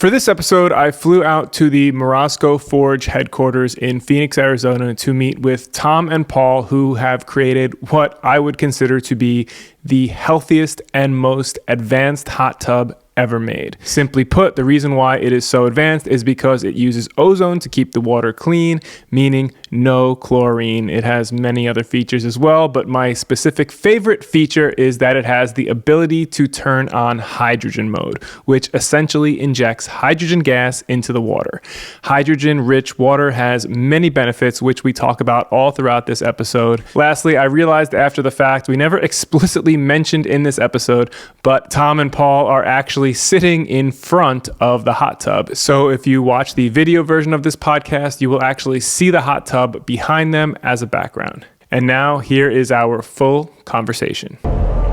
For this episode, I flew out to the Morozko Forge headquarters in Phoenix, Arizona to meet with Tom and Paul, who have created what I would consider to be the healthiest and most advanced hot tub ever made. Simply put, the reason why it is so advanced is because it uses ozone to keep the water clean, meaning no chlorine. It has many other features as well, but my specific favorite feature is that it has the ability to turn on hydrogen mode, which essentially injects hydrogen gas into the water. Hydrogen-rich water has many benefits, which we talk about all throughout this episode. Lastly, I realized after the fact we never explicitly mentioned in this episode, but Tom and Paul are actually sitting in front of the hot tub. So if you watch the video version of this podcast, you will actually see the hot tub behind them as a background. And now here is our full conversation.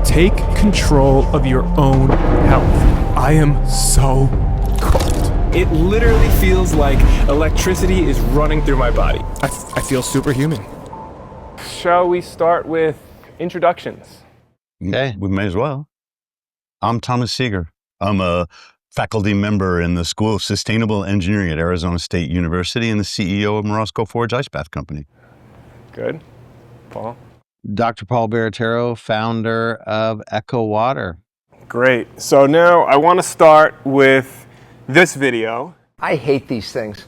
Take control of your own health. I am so cold. It literally feels like electricity is running through my body. I feel superhuman. Shall we start with introductions? Okay, we may as well. I'm Thomas Seagar. I'm a faculty member in the School of Sustainable Engineering at Arizona State University and the CEO of Morozko Forge Ice Bath Company. Good. Paul? Dr. Paul Barattiero, founder of Echo Water. Great. So now I want to start with this video. I hate these things.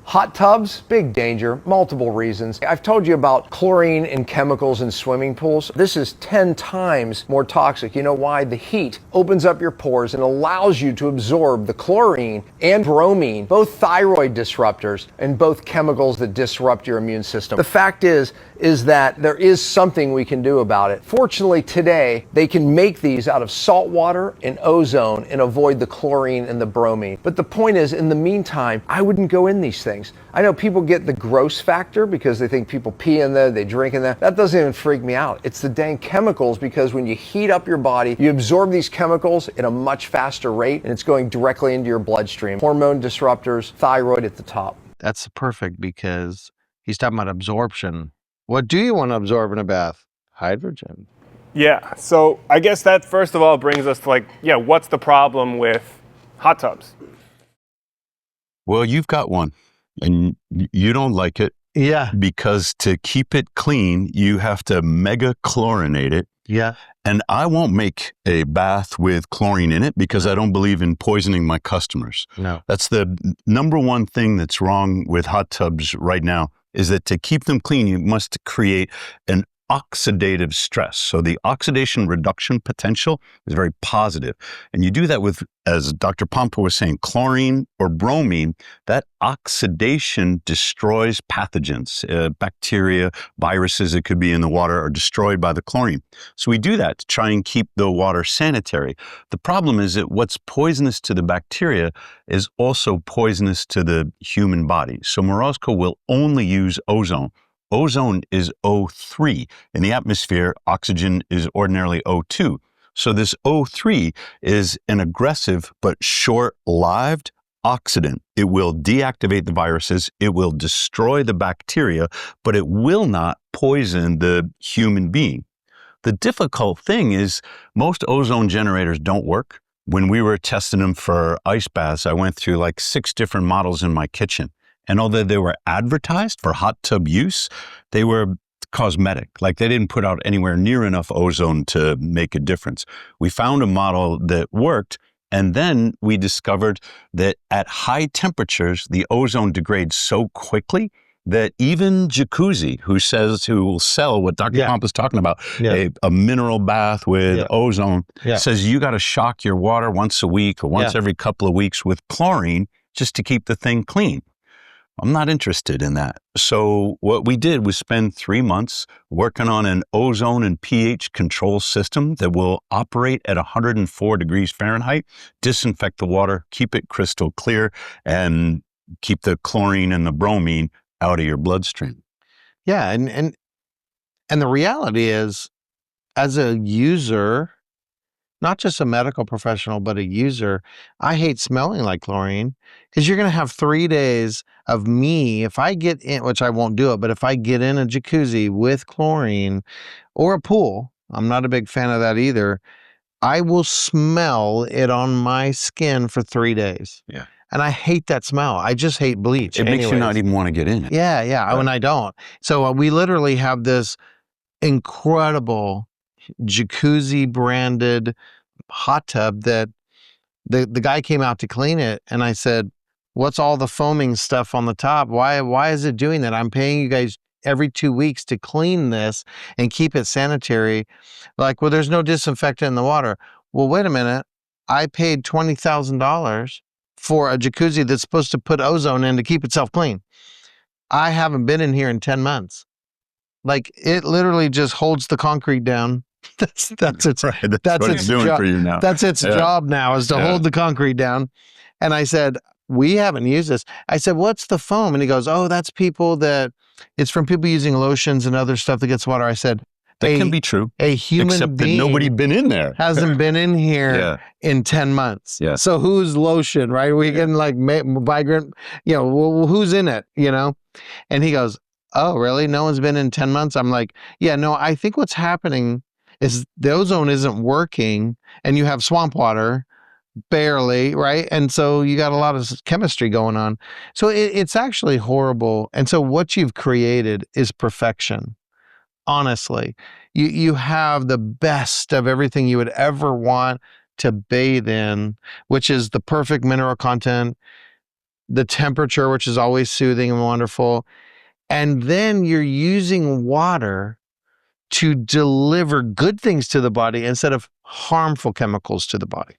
Hot tubs, big danger, multiple reasons. I've told you about chlorine and chemicals in swimming pools. This is 10 times more toxic. You know why? The heat opens up your pores and allows you to absorb the chlorine and bromine, both thyroid disruptors and both chemicals that disrupt your immune system. The fact is that there is something we can do about it. Fortunately, today, they can make these out of salt water and ozone and avoid the chlorine and the bromine. But the point is, in the meantime, I wouldn't go in these things. I know people get the gross factor because they think people pee in there, they drink in there. That doesn't even freak me out. It's the dang chemicals, because when you heat up your body, you absorb these chemicals at a much faster rate, and it's going directly into your bloodstream. Hormone disruptors, thyroid at the top. That's perfect because he's talking about absorption. What do you want to absorb in a bath? Hydrogen. Yeah, so I guess that first of all brings us to what's the problem with hot tubs? Well, you've got one, and you don't like it. Yeah. Because to keep it clean, you have to mega chlorinate it. Yeah. And I won't make a bath with chlorine in it because I don't believe in poisoning my customers. No. That's the number one thing that's wrong with hot tubs right now, is that to keep them clean, you must create an oxidative stress. So the oxidation reduction potential is very positive. And you do that with, as Dr. Pompa was saying, chlorine or bromine. That oxidation destroys pathogens, bacteria, viruses that could be in the water are destroyed by the chlorine. So we do that to try and keep the water sanitary. The problem is that what's poisonous to the bacteria is also poisonous to the human body. So Morozko will only use ozone. Ozone is O3. In the atmosphere, oxygen is ordinarily O2. So this O3 is an aggressive but short-lived oxidant. It will deactivate the viruses, it will destroy the bacteria, but it will not poison the human being. The difficult thing is most ozone generators don't work. When we were testing them for ice baths, I went through like 6 different models in my kitchen. And although they were advertised for hot tub use, they were cosmetic. Like they didn't put out anywhere near enough ozone to make a difference. We found a model that worked, and then we discovered that at high temperatures, the ozone degrades so quickly that even Jacuzzi, who will sell what Dr. Pomp is talking about, a mineral bath with ozone, says you got to shock your water once a week or once every couple of weeks with chlorine just to keep the thing clean. I'm not interested in that. So what we did was spend 3 months working on an ozone and pH control system that will operate at 104 degrees Fahrenheit, disinfect the water, keep it crystal clear, and keep the chlorine and the bromine out of your bloodstream. Yeah, and the reality is, as a user, not just a medical professional, but a user, I hate smelling like chlorine, because you're going to have 3 days of me, if I get in, which I won't do it, but if I get in a jacuzzi with chlorine or a pool, I'm not a big fan of that either, I will smell it on my skin for 3 days. Yeah. And I hate that smell. I just hate bleach. It makes you anyways. not even want to get in it. Yeah, yeah. Right. When I don't. So we literally have this incredible jacuzzi branded hot tub that the guy came out to clean it, and I said, "What's all the foaming stuff on the top? Why is it doing that? I'm paying you guys every 2 weeks to clean this and keep it sanitary." Like, well, there's no disinfectant in the water. Well, wait a minute. I paid $20,000 for a jacuzzi that's supposed to put ozone in to keep itself clean. I haven't been in here in 10 months. Like, it literally just holds the concrete down. That's its Right. That's that's what its it's doing job. for you now. That's its Yeah. job now, is to Yeah. hold the concrete down. And I said, we haven't used this. I said, what's the foam? And he goes, oh, that's it's from people using lotions and other stuff that gets water. I said, That can be true. a human Except that being nobody been in there. hasn't been in here Yeah. in 10 months. Yeah. So who's lotion, right? We getting like migrant, well, who's in it, And he goes, oh, really? No one's been in 10 months? I'm like, yeah, no, I think what's happening is the ozone isn't working and you have swamp water barely, right? And so you got a lot of chemistry going on. So it's actually horrible. And so what you've created is perfection. Honestly, you have the best of everything you would ever want to bathe in, which is the perfect mineral content, the temperature, which is always soothing and wonderful. And then you're using water to deliver good things to the body instead of harmful chemicals to the body.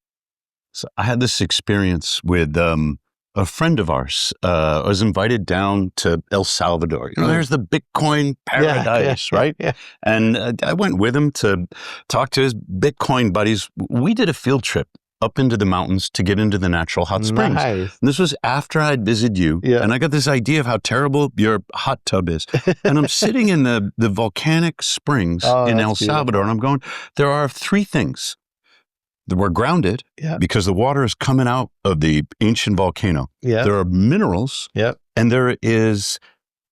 So I had this experience with a friend of ours. I was invited down to El Salvador. There's the Bitcoin paradise, right? Yeah. And I went with him to talk to his Bitcoin buddies. We did a field trip up into the mountains to get into the natural hot springs. Nice. And this was after I'd visited you. Yeah. And I got this idea of how terrible your hot tub is. And I'm sitting in the volcanic springs in El Salvador, and I'm going, there are 3 things. We're grounded because the water is coming out of the ancient volcano. Yeah. There are minerals. Yep. And there is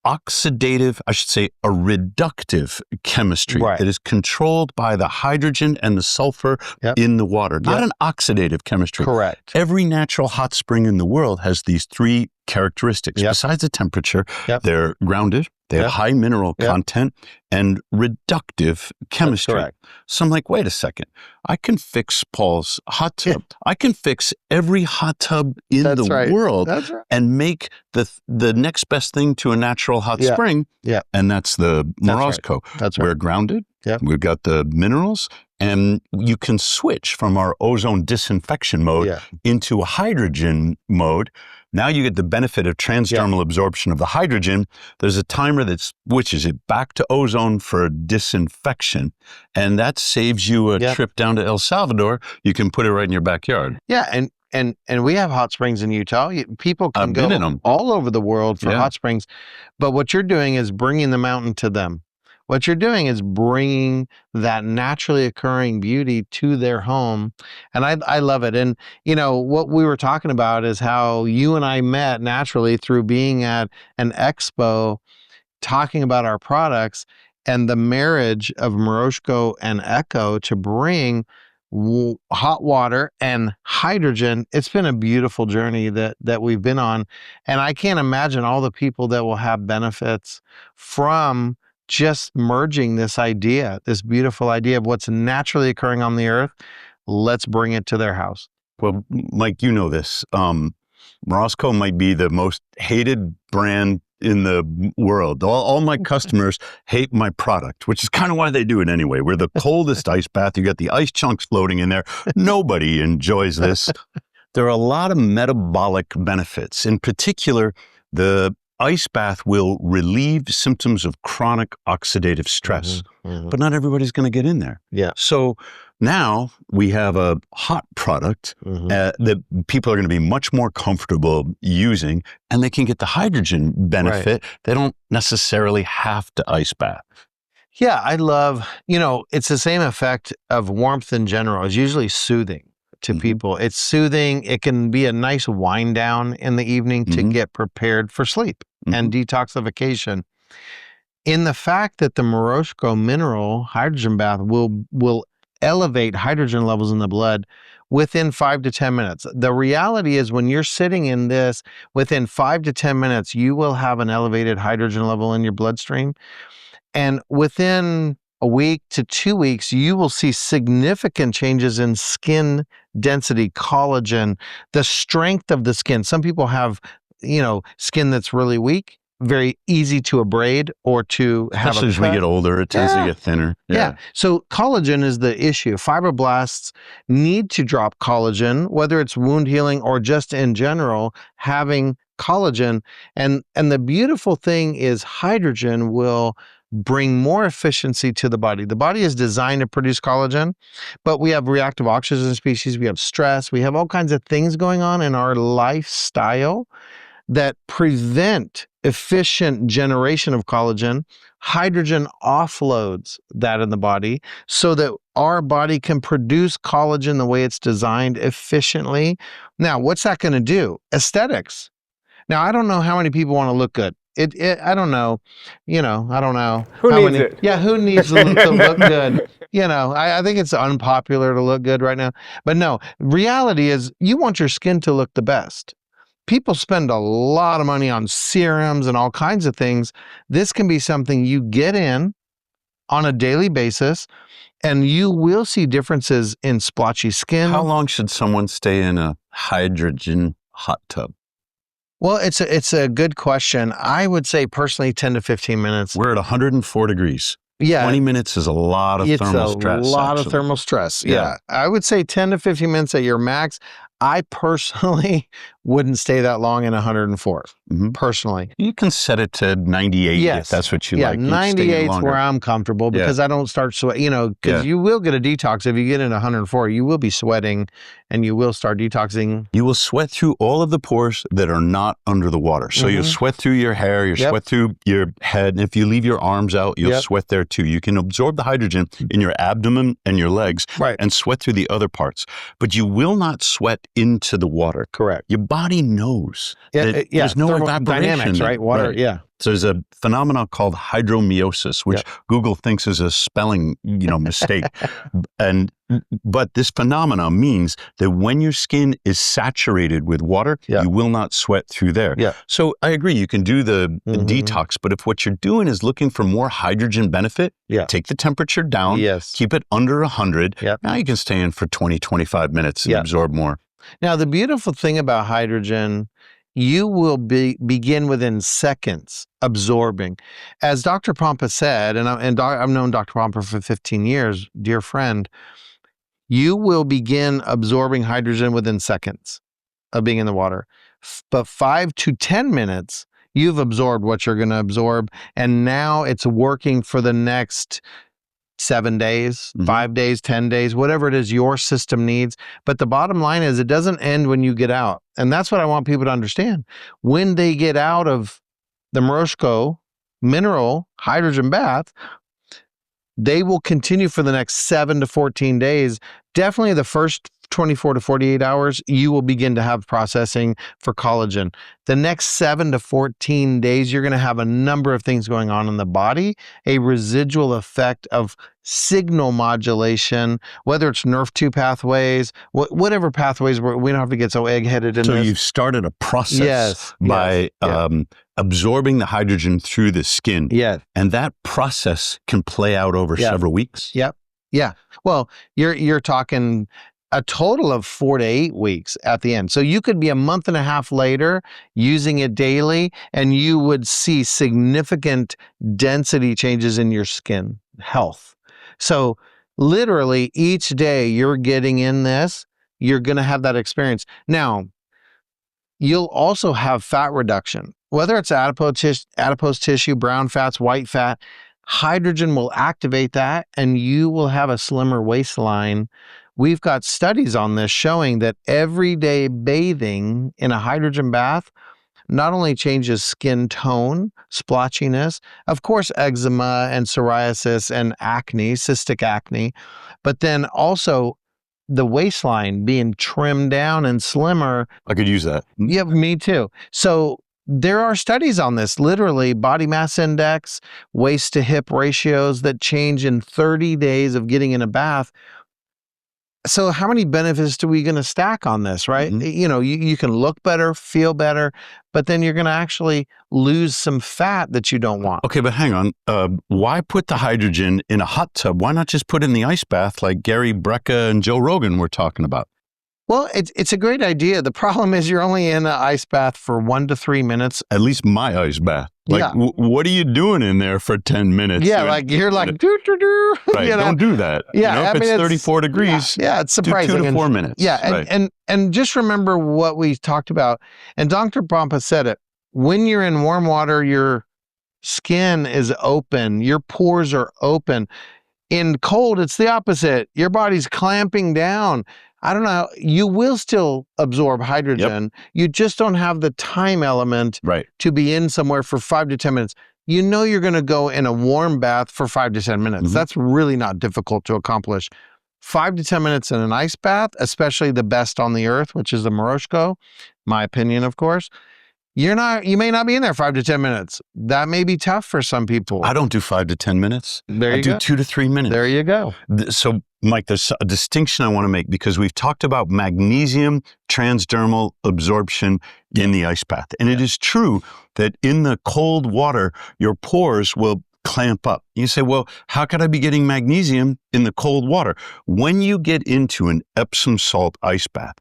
oxidative, I should say, a reductive chemistry that is controlled by the hydrogen and the sulfur in the water, not an oxidative chemistry. Correct. Every natural hot spring in the world has these 3 characteristics. Besides the temperature, they're grounded, they have high mineral content, and reductive chemistry. That's correct. So I'm like, wait a second. I can fix Paul's hot tub. I can fix every hot tub in the world and make the next best thing to a natural hot spring. Yeah. And that's the Morozko. That's right. We're grounded. Yeah. We've got the minerals, and you can switch from our ozone disinfection mode into a hydrogen mode. Now you get the benefit of transdermal absorption of the hydrogen. There's a timer that switches it back to ozone for disinfection, and that saves you a trip down to El Salvador. You can put it right in your backyard. Yeah, and we have hot springs in Utah. People can go in them all over the world for hot springs, but what you're doing is bringing the mountain to them. What you're doing is bringing that naturally occurring beauty to their home. And I love it. And, what we were talking about is how you and I met naturally through being at an expo, talking about our products and the marriage of Morozko and Echo to bring hot water and hydrogen. It's been a beautiful journey that we've been on. And I can't imagine all the people that will have benefits from just merging this beautiful idea of what's naturally occurring on the earth. Let's bring it to their house. Well, Mike, you know this. Morozko might be the most hated brand in the world. All my customers hate my product, which is kind of why they do it anyway. We're the coldest ice bath. You got the ice chunks floating in there. Nobody enjoys this. There are a lot of metabolic benefits. In particular, the ice bath will relieve symptoms of chronic oxidative stress, but not everybody's going to get in there. Yeah. So now we have a hot product that people are going to be much more comfortable using, and they can get the hydrogen benefit. Right. They don't necessarily have to ice bath. Yeah, I love, it's the same effect of warmth in general. It's usually soothing to people. It's soothing. It can be a nice wind down in the evening to get prepared for sleep and detoxification. In the fact that the Morozko mineral hydrogen bath will elevate hydrogen levels in the blood within 5 to 10 minutes. The reality is when you're sitting in this, within 5 to 10 minutes, you will have an elevated hydrogen level in your bloodstream. And within a week to 2 weeks, you will see significant changes in skin density, collagen, the strength of the skin. Some people have, skin that's really weak, very easy to abrade or to have Especially as we get older, it tends to get thinner. Yeah. So collagen is the issue. Fibroblasts need to drop collagen, whether it's wound healing or just in general, having collagen. And the beautiful thing is hydrogen will bring more efficiency to the body. The body is designed to produce collagen, but we have reactive oxygen species, we have stress, we have all kinds of things going on in our lifestyle that prevent efficient generation of collagen. Hydrogen offloads that in the body so that our body can produce collagen the way it's designed efficiently. Now, what's that going to do? Aesthetics. Now, I don't know how many people want to look good. I don't know. I don't know. Who needs it? Yeah, who needs to look good? I think it's unpopular to look good right now. But no, reality is you want your skin to look the best. People spend a lot of money on serums and all kinds of things. This can be something you get in on a daily basis, and you will see differences in splotchy skin. How long should someone stay in a hydrogen hot tub? Well, it's a good question. I would say personally 10 to 15 minutes. We're at 104 degrees. Yeah. 20 minutes is a lot of thermal stress. It's a lot actually. of thermal stress. Yeah. I would say 10 to 15 minutes at your max. I personally wouldn't stay that long in 104, personally. You can set it to 98 if that's what you like. 98 is where I'm comfortable because I don't start sweating, because you will get a detox. If you get in 104, you will be sweating and you will start detoxing. You will sweat through all of the pores that are not under the water. So you'll sweat through your hair, you'll sweat through your head. And if you leave your arms out, you'll sweat there too. You can absorb the hydrogen in your abdomen and your legs and sweat through the other parts. But you will not sweat into the water. Correct. Your body knows that there's no evaporation. Dynamics, right? Water, So there's a phenomenon called hydromiosis, which Google thinks is a spelling, mistake. But this phenomenon means that when your skin is saturated with water, you will not sweat through there. So I agree, you can do the detox, but if what you're doing is looking for more hydrogen benefit, take the temperature down, keep it under 100. Now you can stay in for 20, 25 minutes and absorb more. Now, the beautiful thing about hydrogen, you will begin within seconds absorbing. As Dr. Pompa said, and I've known Dr. Pompa for 15 years, dear friend, you will begin absorbing hydrogen within seconds of being in the water. But 5 to 10 minutes, you've absorbed what you're going to absorb, and now it's working for the next 7 days, 5 days, 10 days, whatever it is your system needs. But the bottom line is it doesn't end when you get out. And that's what I want people to understand. When they get out of the Morozko Mineral Hydrogen Bath, they will continue for the next 7 to 14 days. Definitely the first 24 to 48 hours, you will begin to have processing for collagen. The next 7 to 14 days, you're going to have a number of things going on in the body, a residual effect of signal modulation, whether it's NRF2 pathways, whatever pathways, we don't have to get so egg-headed in so this. You've started a process by absorbing the hydrogen through the skin. And that process can play out over several weeks. Well, you're talking a total of 4 to 8 weeks at the end. So you could be a month and a half later using it daily, and you would see significant density changes in your skin health. So literally each day you're getting in this, you're going to have that experience. Now, you'll also have fat reduction, whether it's adipose tissue, brown fats, white fat. Hydrogen will activate that, and you will have a slimmer waistline. We've got studies on this showing that everyday bathing in a hydrogen bath not only changes skin tone, splotchiness, of course, eczema and psoriasis and acne, cystic acne, but then also the waistline being trimmed down and slimmer. I could use that. Yeah, me too. So there are studies on this, literally body mass index, waist to hip ratios that change in 30 days of getting in a bath. So how many benefits do we going to stack on this, right? You can look better, feel better, but then you're going to actually lose some fat that you don't want. Okay, but hang on. Why put the hydrogen in a hot tub? Why not just put it in the ice bath like Gary Brecka and Joe Rogan were talking about? Well, it's a great idea. The problem is you're only in an ice bath for 1 to 3 minutes. At least my ice bath. Like, what are you doing in there for 10 minutes? Yeah, like you're like, doo-doo-doo. Right, don't do that. Yeah, if it's 34 degrees, yeah, it's surprising. Do 2 to 4 minutes. Yeah, and just remember what we talked about. And Dr. Pompa said it. When you're in warm water, your skin is open. Your pores are open. In cold, it's the opposite. Your body's clamping down. I don't know. You will still absorb hydrogen. Yep. You just don't have the time element to be in somewhere for 5 to 10 minutes. You know you're going to go in a warm bath for 5 to 10 minutes. That's really not difficult to accomplish. 5 to 10 minutes in an ice bath, especially the best on the earth, which is the Morozko, my opinion, of course. You may not be in there 5 to 10 minutes. That may be tough for some people. I don't do 5 to 10 minutes. I do 2 to 3 minutes. There you go. So, Mike, there's a distinction I want to make because we've talked about magnesium transdermal absorption in the ice bath. And it is true that in the cold water, your pores will clamp up. You say, well, how could I be getting magnesium in the cold water? When you get into an Epsom salt ice bath,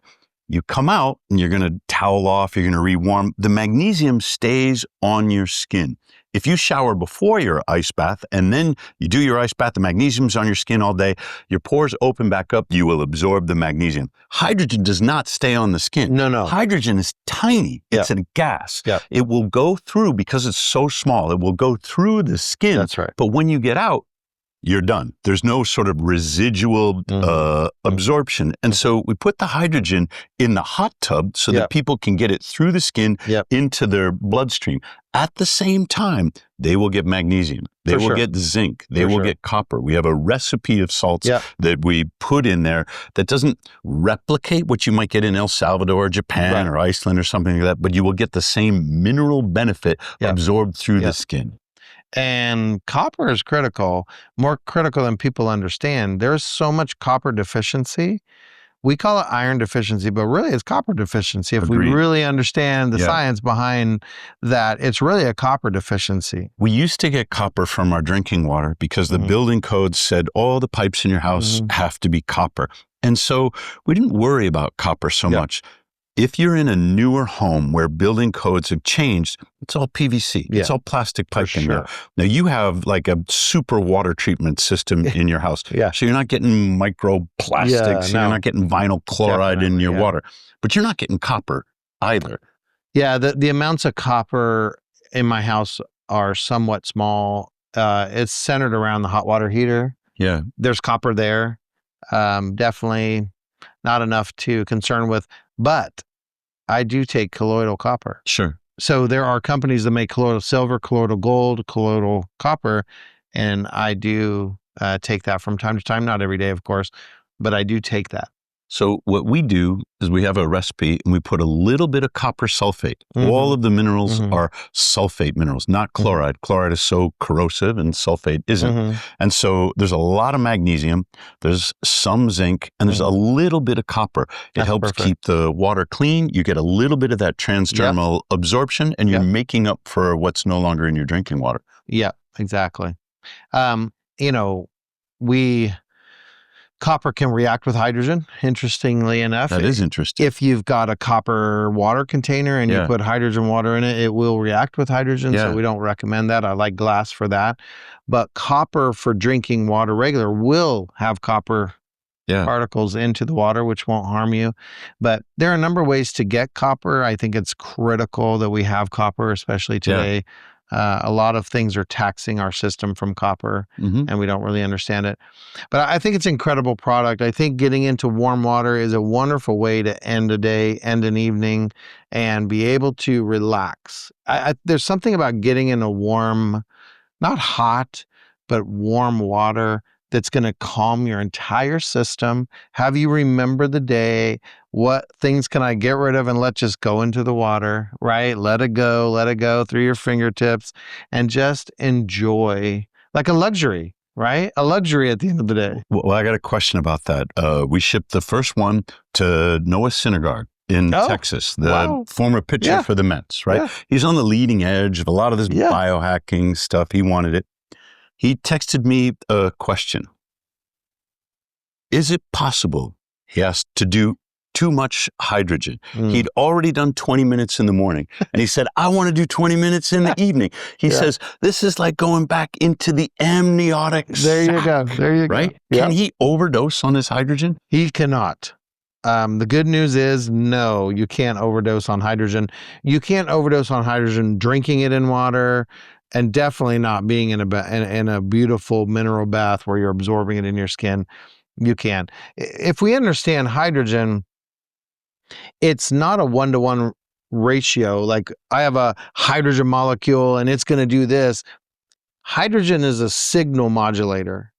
you come out and you're going to towel off, you're going to rewarm. The magnesium stays on your skin. If you shower before your ice bath and then you do your ice bath, the magnesium's on your skin all day, your pores open back up, you will absorb the magnesium. Hydrogen does not stay on the skin. No. Hydrogen is tiny. It's a gas. It will go through, because it's so small, it will go through the skin. That's right. But when you get out, you're done. There's no sort of residual absorption. And so we put the hydrogen in the hot tub so that people can get it through the skin into their bloodstream. At the same time, they will get magnesium. They will get zinc. They will get copper. We have a recipe of salts that we put in there that doesn't replicate what you might get in El Salvador, or Japan, or Iceland, or something like that, but you will get the same mineral benefit absorbed through the skin. And copper is critical, more critical than people understand. There's so much copper deficiency. We call it iron deficiency, but really it's copper deficiency. If we really understand the science behind that, it's really a copper deficiency. We used to get copper from our drinking water because the building codes said all the pipes in your house have to be copper. And so we didn't worry about copper so much. If you're in a newer home where building codes have changed, it's all PVC. It's all plastic piping now. Now you have like a super water treatment system in your house. So you're not getting microplastics. You're not getting vinyl chloride in your water. But you're not getting copper either. Yeah, the amounts of copper in my house are somewhat small. It's centered around the hot water heater. Yeah. There's copper there. Definitely not enough to concern with. But I do take colloidal copper. Sure. So there are companies that make colloidal silver, colloidal gold, colloidal copper, and I do take that from time to time. Not every day, of course, but I do take that. So what we do is we have a recipe and we put a little bit of copper sulfate. All of the minerals are sulfate minerals, not chloride. Chloride is so corrosive and sulfate isn't. And so there's a lot of magnesium, there's some zinc, and there's a little bit of copper. It helps keep the water clean. You get a little bit of that transdermal absorption, and you're making up for what's no longer in your drinking water. Yeah, exactly. Copper can react with hydrogen, interestingly enough. That is interesting. If you've got a copper water container and you put hydrogen water in it, it will react with hydrogen, so we don't recommend that. I like glass for that. But copper for drinking water regular will have copper particles into the water, which won't harm you. But there are a number of ways to get copper. I think it's critical that we have copper, especially today. A lot of things are taxing our system from copper, and we don't really understand it. But I think it's an incredible product. I think getting into warm water is a wonderful way to end a day, end an evening, and be able to relax. There's something about getting in a warm, not hot, but warm water that's going to calm your entire system, have you remember the day, what things can I get rid of and let just go into the water, right? Let it go through your fingertips and just enjoy like a luxury, right? A luxury at the end of the day. Well, I got a question about that. We shipped the first one to Noah Syndergaard in Texas, the former pitcher for the Mets, right? Yeah. He's on the leading edge of a lot of this biohacking stuff. He wanted it. He texted me a question. Is it possible, he asked, to do too much hydrogen? He'd already done 20 minutes in the morning. And he said, I want to do 20 minutes in the evening. He says, this is like going back into the amniotic sac. There you go. There you go. Right? Yep. Can he overdose on his hydrogen? He cannot. The good news is, no, you can't overdose on hydrogen. You can't overdose on hydrogen drinking it in water, and definitely not being in a beautiful mineral bath where you're absorbing it in your skin. You can. If we understand hydrogen, it's not a 1-to-1 ratio. Like, I have a hydrogen molecule and it's going to do this. Hydrogen is a signal modulator.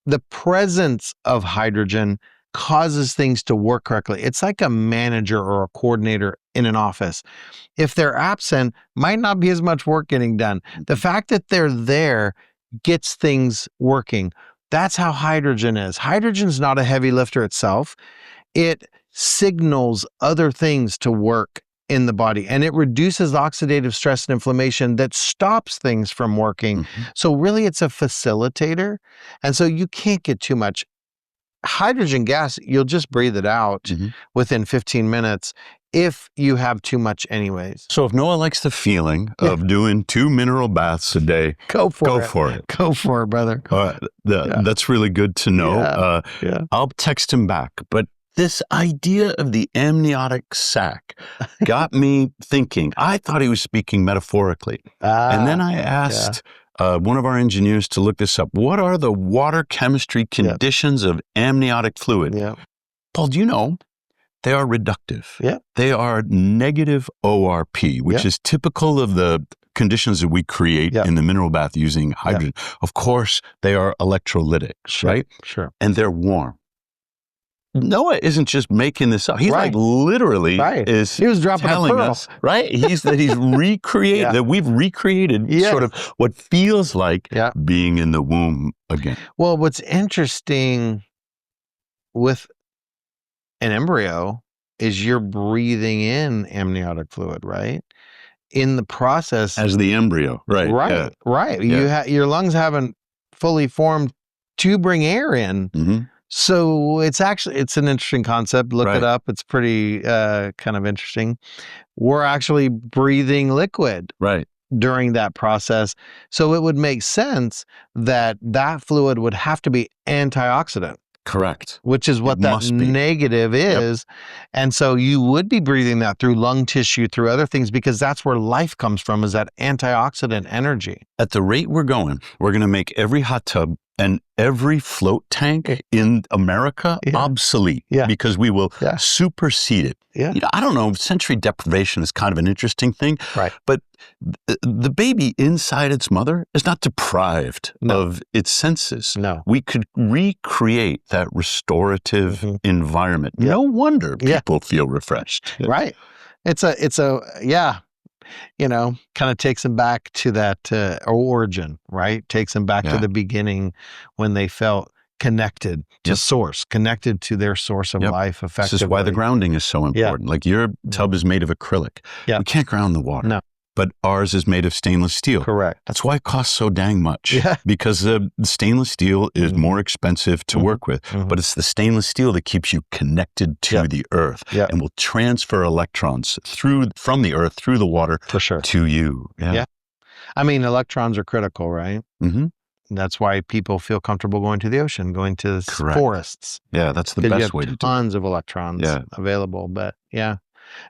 The presence of hydrogen causes things to work correctly. It's like a manager or a coordinator in an office. If they're absent, might not be as much work getting done. The fact that they're there gets things working. That's how hydrogen is. Hydrogen's not a heavy lifter itself. It signals other things to work in the body, and it reduces oxidative stress and inflammation that stops things from working. So really, it's a facilitator. And so you can't get too much hydrogen gas. You'll just breathe it out within 15 minutes if you have too much anyways. So if Noah likes the feeling of doing 2 mineral baths a day, go for it. Go for it, brother. That's really good to know. I'll text him back. But this idea of the amniotic sac got me thinking. I thought he was speaking metaphorically. And then I asked one of our engineers to look this up. What are the water chemistry conditions of amniotic fluid? Paul, do you know? They are reductive. They are negative ORP, which is typical of the conditions that we create in the mineral bath using hydrogen. Of course, they are electrolytic, right? Sure. And they're warm. Noah isn't just making this up. He's like literally he was dropping telling us, right? He's recreated, that we've recreated sort of what feels like being in the womb again. Well, what's interesting with an embryo is you're breathing in amniotic fluid, right? In the process. As the embryo, right. Right. Your lungs haven't fully formed to bring air in. So it's an interesting concept. Look it up. It's pretty kind of interesting. We're actually breathing liquid during that process. So it would make sense that fluid would have to be antioxidant. Correct. Which is what that negative is. And so you would be breathing that through lung tissue, through other things, because that's where life comes from, is that antioxidant energy. At the rate we're going to make every hot tub and every float tank in America obsolete because we will supersede it. You know, I don't know, sensory deprivation is kind of an interesting thing, but the baby inside its mother is not deprived of its senses. We could recreate that restorative environment. No wonder people feel refreshed. It's kind of takes them back to that origin, right? Takes them back to the beginning when they felt connected to source, connected to their source of life effectively. This is why the grounding is so important. Like, your tub is made of acrylic. We can't ground the water. No. But ours is made of stainless steel. Correct. That's why it costs so dang much. Because the stainless steel is more expensive to work with. But it's the stainless steel that keeps you connected to the earth and will transfer electrons from the earth through the water to you. I mean, electrons are critical, right? That's why people feel comfortable going to the ocean, going to forests. That's the best way to do it. Tons of electrons available. But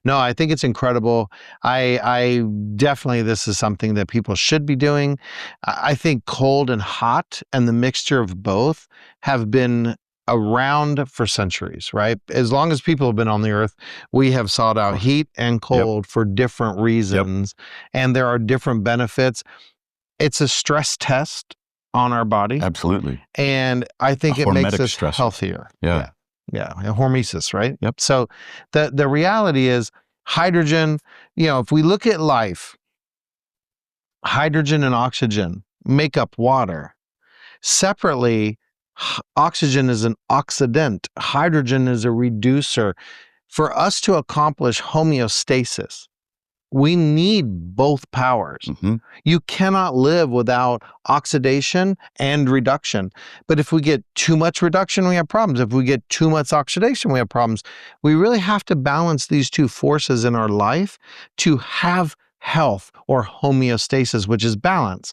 no, I think it's incredible. I definitely, this is something that people should be doing. I think cold and hot and the mixture of both have been around for centuries, right? As long as people have been on the earth, we have sought out heat and cold for different reasons. And there are different benefits. It's a stress test on our body. Absolutely. And I think it makes us healthier. Hormesis, right? So the reality is hydrogen, if we look at life, hydrogen and oxygen make up water. Separately, oxygen is an oxidant, hydrogen is a reducer. For us to accomplish homeostasis, we need both powers. Mm-hmm. You cannot live without oxidation and reduction. But if we get too much reduction, we have problems. If we get too much oxidation, we have problems. We really have to balance these two forces in our life to have health or homeostasis, which is balance.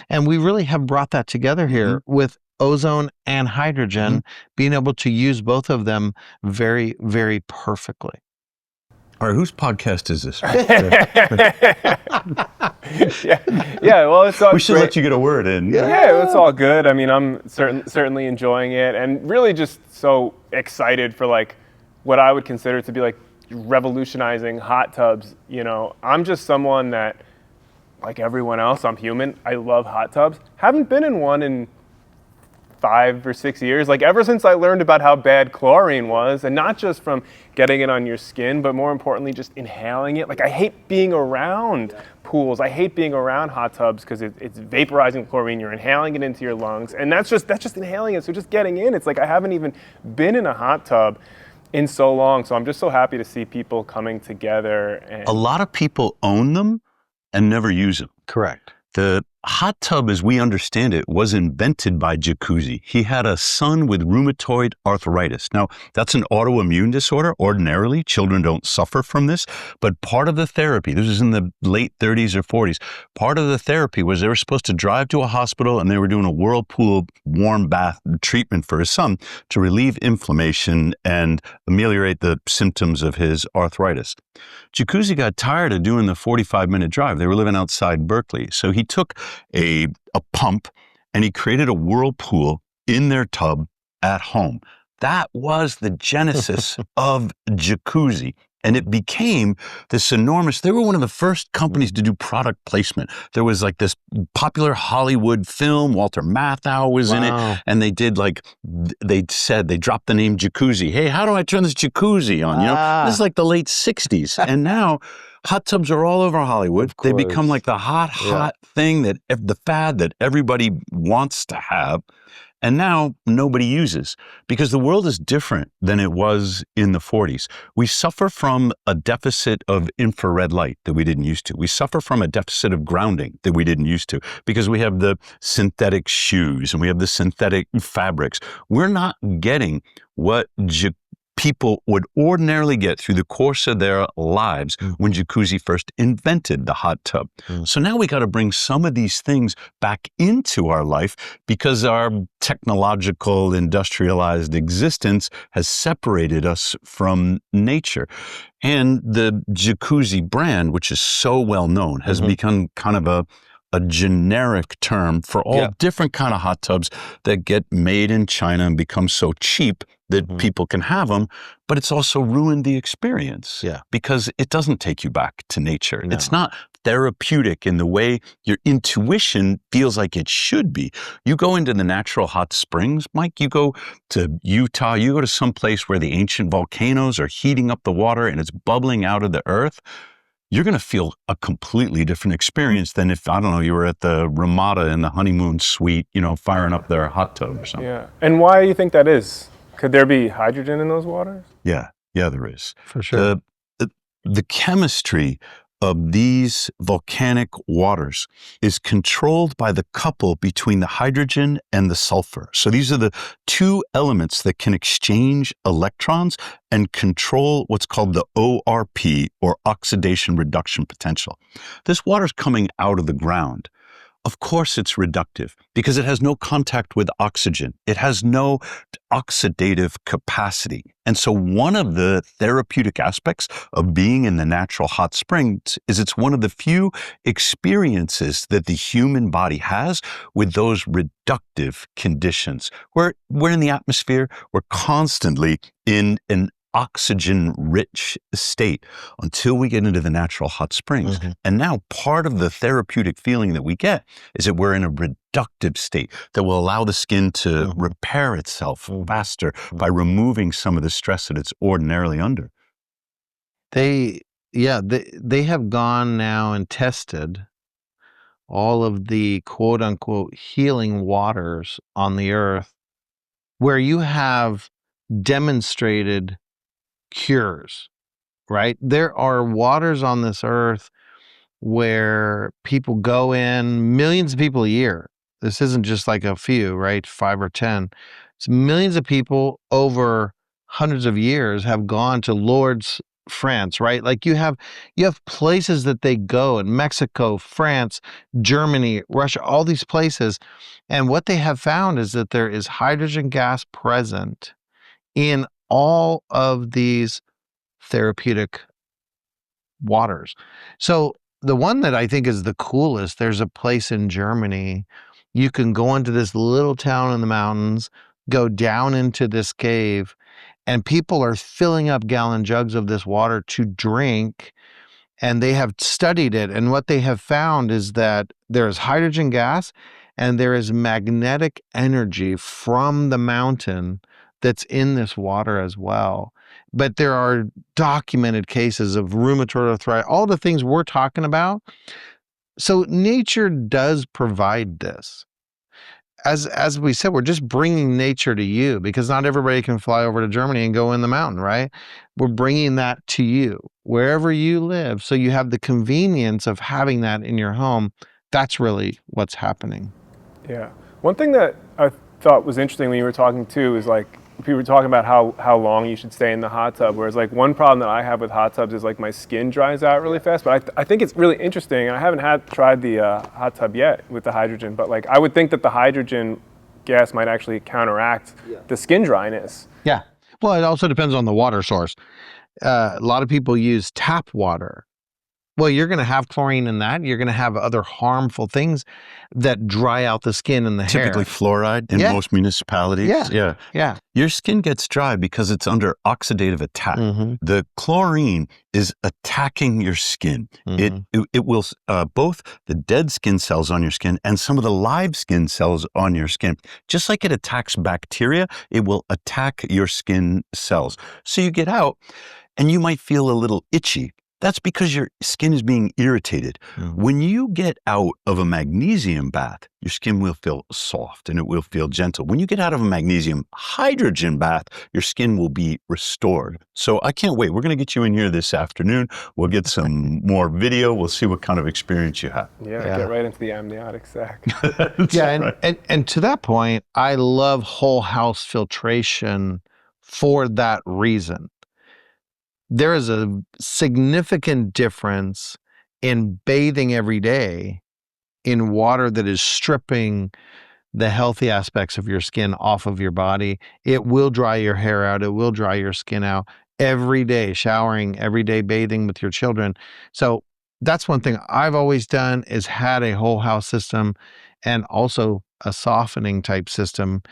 And we really have brought that together here with ozone and hydrogen, being able to use both of them very, very perfectly. All right, whose podcast is this? Yeah, well, it's all We should great. let you get a word in. Yeah, it's all good. I mean, I'm certainly enjoying it, and really just so excited for like what I would consider to be like revolutionizing hot tubs. You know, I'm just someone that, like everyone else, I'm human. I love hot tubs. Haven't been in one in 5 or 6 years, like ever since I learned about how bad chlorine was, and not just from getting it on your skin, but more importantly, just inhaling it. Like I hate being around pools. I hate being around hot tubs because it's vaporizing chlorine. You're inhaling it into your lungs, and that's just inhaling it. So just getting in, it's like I haven't even been in a hot tub in so long. So I'm just so happy to see people coming together. And A lot of people own them and never use them. Correct. The hot tub, as we understand it, was invented by Jacuzzi. He had a son with rheumatoid arthritis. Now, that's an autoimmune disorder. Ordinarily, children don't suffer from this, but part of the therapy, this was in the late 30s or 40s, part of the therapy was they were supposed to drive to a hospital and they were doing a whirlpool warm bath treatment for his son to relieve inflammation and ameliorate the symptoms of his arthritis. Jacuzzi got tired of doing the 45-minute drive. They were living outside Berkeley. So he took a pump and he created a whirlpool in their tub at home. That was the genesis of Jacuzzi. And it became this enormous, they were one of the first companies to do product placement. There was like this popular Hollywood film, Walter Matthau was in it. And they did like, they said, they dropped the name Jacuzzi. Hey, how do I turn this Jacuzzi on? You know, this is like the late 60s. And now hot tubs are all over Hollywood. They become like the hot thing that the fad that everybody wants to have. And now nobody uses because the world is different than it was in the 40s. We suffer from a deficit of infrared light that we didn't used to. We suffer from a deficit of grounding that we didn't used to because we have the synthetic shoes and we have the synthetic fabrics. We're not getting what people would ordinarily get through the course of their lives when Jacuzzi first invented the hot tub. So now we got to bring some of these things back into our life because our technological, industrialized existence has separated us from nature. And the Jacuzzi brand, which is so well known, has become kind of a generic term for all different kind of hot tubs that get made in China and become so cheap that people can have them, but it's also ruined the experience because it doesn't take you back to nature. No. It's not therapeutic in the way your intuition feels like it should be. You go into the natural hot springs, Mike, you go to Utah, you go to some place where the ancient volcanoes are heating up the water and it's bubbling out of the earth. You're going to feel a completely different experience than if, I don't know, you were at the Ramada in the honeymoon suite, you know, firing up their hot tub or something. Yeah. And why do you think that is? Could there be hydrogen in those waters? Yeah, there is. For sure. The chemistry of these volcanic waters is controlled by the couple between the hydrogen and the sulfur. So these are the two elements that can exchange electrons and control what's called the ORP, or oxidation reduction potential. This water's coming out of the ground. Of course it's reductive because it has no contact with oxygen. It has no oxidative capacity. And so one of the therapeutic aspects of being in the natural hot springs is it's one of the few experiences that the human body has with those reductive conditions. We're in the atmosphere. We're constantly in an oxygen-rich state until we get into the natural hot springs. And now part of the therapeutic feeling that we get is that we're in a reductive state that will allow the skin to repair itself faster by removing some of the stress that it's ordinarily under. They have gone now and tested all of the quote unquote healing waters on the earth where you have demonstrated cures, right? There are waters on this earth where people go in, millions of people a year. This isn't just like a few, right? 5 or 10. It's millions of people over hundreds of years have gone to Lourdes, France, right? Like you have places that they go in Mexico, France, Germany, Russia, all these places. And what they have found is that there is hydrogen gas present in all of these therapeutic waters. So the one that I think is the coolest, there's a place in Germany. You can go into this little town in the mountains, go down into this cave, and people are filling up gallon jugs of this water to drink. And they have studied it. And what they have found is that there is hydrogen gas and there is magnetic energy from the mountain that's in this water as well. But there are documented cases of rheumatoid arthritis, all the things we're talking about. So nature does provide this. As we said, we're just bringing nature to you because not everybody can fly over to Germany and go in the mountain, right? We're bringing that to you wherever you live. So you have the convenience of having that in your home. That's really what's happening. Yeah. One thing that I thought was interesting when you were talking too is like people were talking about how long you should stay in the hot tub. Whereas like one problem that I have with hot tubs is like my skin dries out really fast. But I think it's really interesting. And I haven't tried the hot tub yet with the hydrogen. But like I would think that the hydrogen gas might actually counteract the skin dryness. Yeah. Well, it also depends on the water source. A lot of people use tap water. Well, you're going to have chlorine in that. You're going to have other harmful things that dry out the skin and the hair. Typically fluoride in most municipalities. Yeah. Your skin gets dry because it's under oxidative attack. The chlorine is attacking your skin. It will, both the dead skin cells on your skin and some of the live skin cells on your skin, just like it attacks bacteria, it will attack your skin cells. So you get out and you might feel a little itchy. That's because your skin is being irritated. When you get out of a magnesium bath, your skin will feel soft and it will feel gentle. When you get out of a magnesium hydrogen bath, your skin will be restored. So I can't wait. We're going to get you in here this afternoon. We'll get some more video. We'll see what kind of experience you have. Yeah. Get right into the amniotic sac. And to that point, I love whole house filtration for that reason. There is a significant difference in bathing every day in water that is stripping the healthy aspects of your skin off of your body. It will dry your hair out. It will dry your skin out every day, showering every day, bathing with your children. So that's one thing I've always done is had a whole house system and also a softening type system.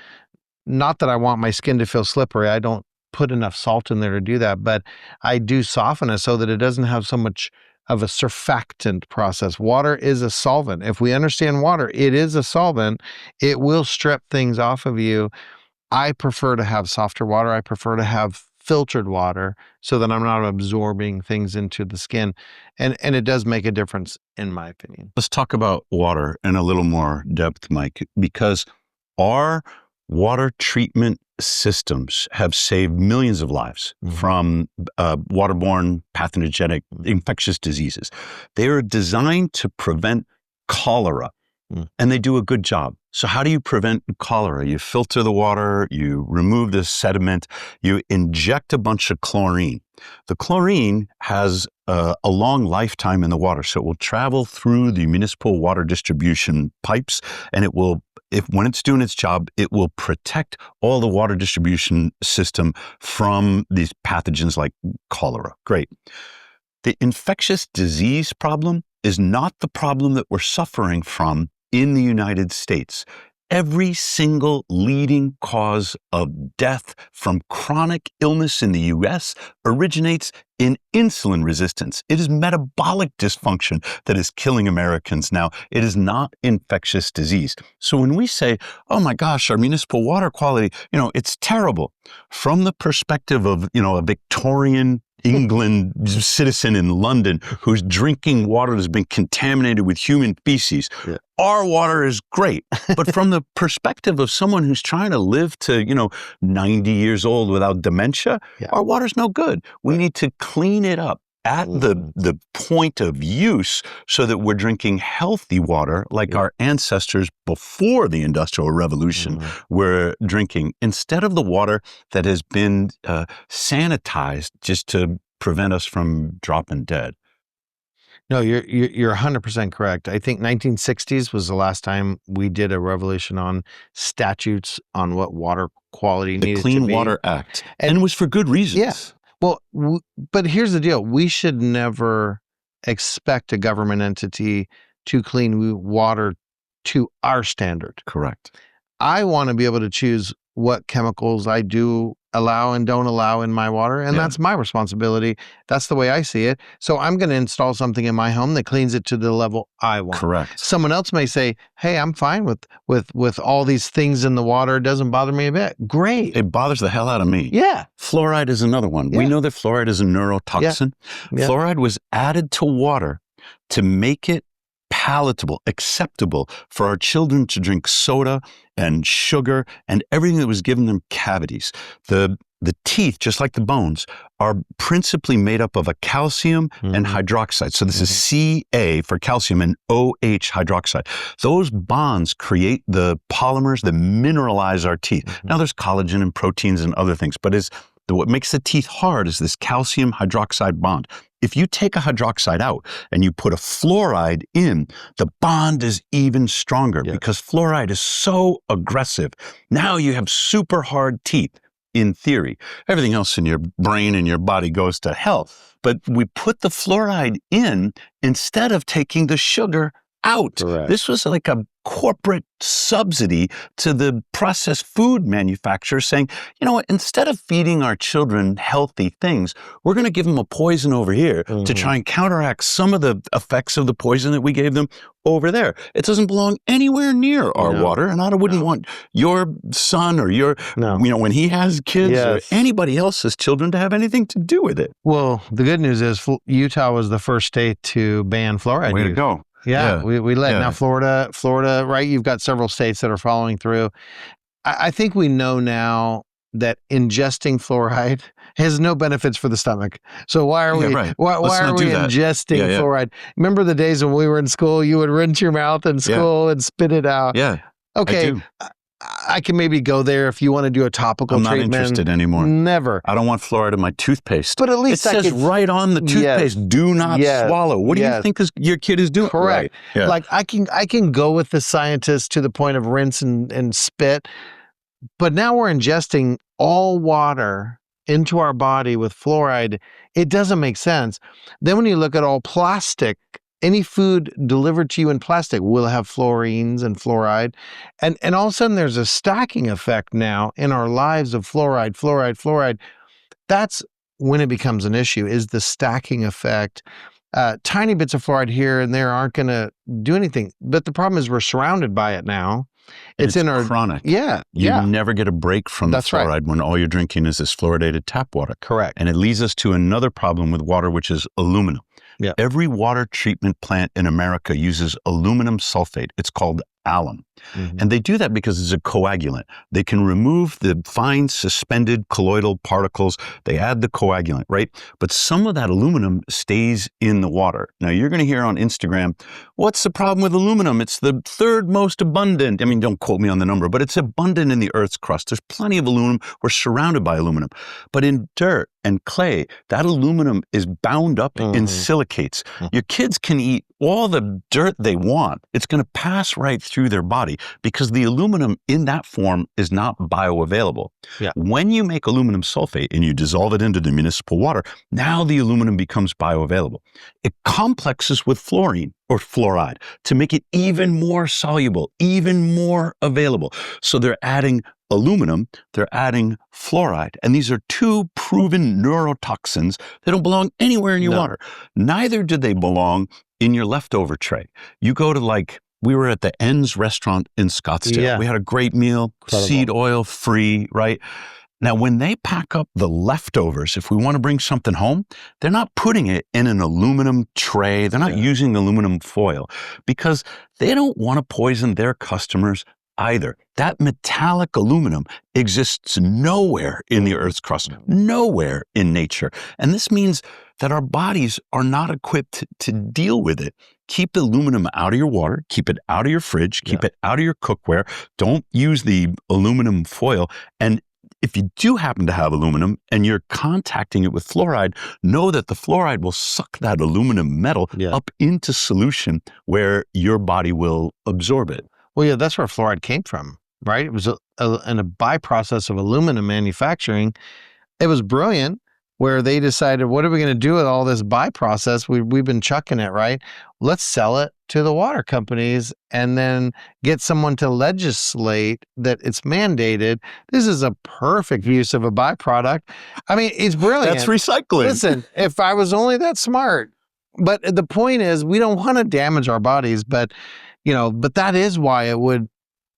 Not that I want my skin to feel slippery. I don't put enough salt in there to do that, but I do soften it so that it doesn't have so much of a surfactant process. Water is a solvent. If we understand water, it is a solvent. It will strip things off of you. I prefer to have softer water. I prefer to have filtered water so that I'm not absorbing things into the skin. And it does make a difference in my opinion. Let's talk about water in a little more depth, Mike, because our water treatment systems have saved millions of lives from waterborne pathogenic infectious diseases. They are designed to prevent cholera, and they do a good job. So how do you prevent cholera? You filter the water, you remove the sediment, you inject a bunch of chlorine. The chlorine has a long lifetime in the water, so it will travel through the municipal water distribution pipes, and it will, when it's doing its job, it will protect all the water distribution system from these pathogens like cholera. Great. The infectious disease problem is not the problem that we're suffering from in the United States. Every single leading cause of death from chronic illness in the U.S. originates in insulin resistance. It is metabolic dysfunction that is killing Americans now. It is not infectious disease. So when we say, oh my gosh, our municipal water quality, it's terrible. From the perspective of, a Victorian England citizen in London who's drinking water that's been contaminated with human feces. Yeah. Our water is great. But from the perspective of someone who's trying to live to, 90 years old without dementia, our water's no good. We need to clean it up at the point of use so that we're drinking healthy water like our ancestors before the Industrial Revolution were drinking, instead of the water that has been sanitized just to prevent us from dropping dead. No, you're 100% correct. I think 1960s was the last time we did a revolution on statutes on what water quality needed to be. The Clean Water Act. And it was for good reasons. Yeah. Well, but here's the deal. We should never expect a government entity to clean water to our standard. Correct. I want to be able to choose what chemicals I do allow and don't allow in my water, and that's my responsibility. That's the way I see it. So I'm going to install something in my home that cleans it to the level I want. Correct. Someone else may say, "Hey, I'm fine with all these things in the water. It doesn't bother me a bit." Great. It bothers the hell out of me. Yeah. Fluoride is another one. We know that fluoride is a neurotoxin. Yeah. Fluoride was added to water to make it palatable, acceptable for our children to drink soda and sugar and everything that was giving them cavities. The teeth, just like the bones, are principally made up of a calcium and hydroxide. So this is Ca for calcium and OH hydroxide. Those bonds create the polymers that mineralize our teeth. Now there's collagen and proteins and other things, but what makes the teeth hard is this calcium hydroxide bond. If you take a hydroxide out and you put a fluoride in, the bond is even stronger because fluoride is so aggressive. Now you have super hard teeth, in theory. Everything else in your brain and your body goes to hell. But we put the fluoride in instead of taking the sugar out. Correct. This was like a corporate subsidy to the processed food manufacturers saying, you know what, instead of feeding our children healthy things, we're going to give them a poison over here to try and counteract some of the effects of the poison that we gave them over there. It doesn't belong anywhere near our water, and I wouldn't want your son or when he has kids or anybody else's children to have anything to do with it. Well, the good news is Utah was the first state to ban fluoride Way use. to go. Yeah, we let now Florida, right? You've got several states that are following through. I think we know now that ingesting fluoride has no benefits for the stomach. So why are we why are we ingesting fluoride? Remember the days when we were in school, you would rinse your mouth in school and spit it out. Yeah. Okay. I can maybe go there if you want to do a topical treatment. I'm not interested anymore. Never. I don't want fluoride in my toothpaste. But at least it says right on the toothpaste, do not swallow. What do you think your kid is doing? Correct. Right. Yeah. Like I can go with the scientists to the point of rinse and spit, but now we're ingesting all water into our body with fluoride. It doesn't make sense. Then when you look at all plastic, any food delivered to you in plastic will have fluorines and fluoride. And all of a sudden there's a stacking effect now in our lives of fluoride. That's when it becomes an issue, is the stacking effect. Tiny bits of fluoride here and there aren't going to do anything. But the problem is we're surrounded by it now. It's in our chronic. Yeah. You never get a break from the fluoride when all you're drinking is this fluoridated tap water. Correct. And it leads us to another problem with water, which is aluminum. Yeah. Every water treatment plant in America uses aluminum sulfate. It's called alum. And they do that because it's a coagulant. They can remove the fine suspended colloidal particles. They add the coagulant, right? But some of that aluminum stays in the water. Now you're going to hear on Instagram, what's the problem with aluminum? It's the third most abundant. I mean, don't quote me on the number, but it's abundant in the Earth's crust. There's plenty of aluminum. We're surrounded by aluminum. But in dirt and clay, that aluminum is bound up in silicates. Your kids can eat all the dirt they want. It's going to pass right through their body because the aluminum in that form is not bioavailable. Yeah. When you make aluminum sulfate and you dissolve it into the municipal water, now the aluminum becomes bioavailable. It complexes with fluorine or fluoride to make it even more soluble, even more available. So they're adding aluminum, they're adding fluoride. And these are two proven neurotoxins that don't belong anywhere in your water. Neither do they belong in your leftover tray. You go to we were at the Ends restaurant in Scottsdale. Yeah. We had a great meal, Incredible. seed oil free, right? Now, when they pack up the leftovers, if we want to bring something home, they're not putting it in an aluminum tray. They're not using aluminum foil because they don't want to poison their customers either. That metallic aluminum exists nowhere in the Earth's crust, nowhere in nature. And this means that our bodies are not equipped to deal with it. Keep the aluminum out of your water, keep it out of your fridge, keep it out of your cookware. Don't use the aluminum foil. And if you do happen to have aluminum and you're contacting it with fluoride, know that the fluoride will suck that aluminum metal up into solution where your body will absorb it. Well, yeah, that's where fluoride came from, right? It was in a byprocess of aluminum manufacturing. It was brilliant where they decided, what are we going to do with all this byprocess? We've been chucking it, right? Let's sell it to the water companies and then get someone to legislate that it's mandated. This is a perfect use of a byproduct. I mean, it's brilliant. That's recycling. Listen, if I was only that smart. But the point is, we don't want to damage our bodies, but that is why it would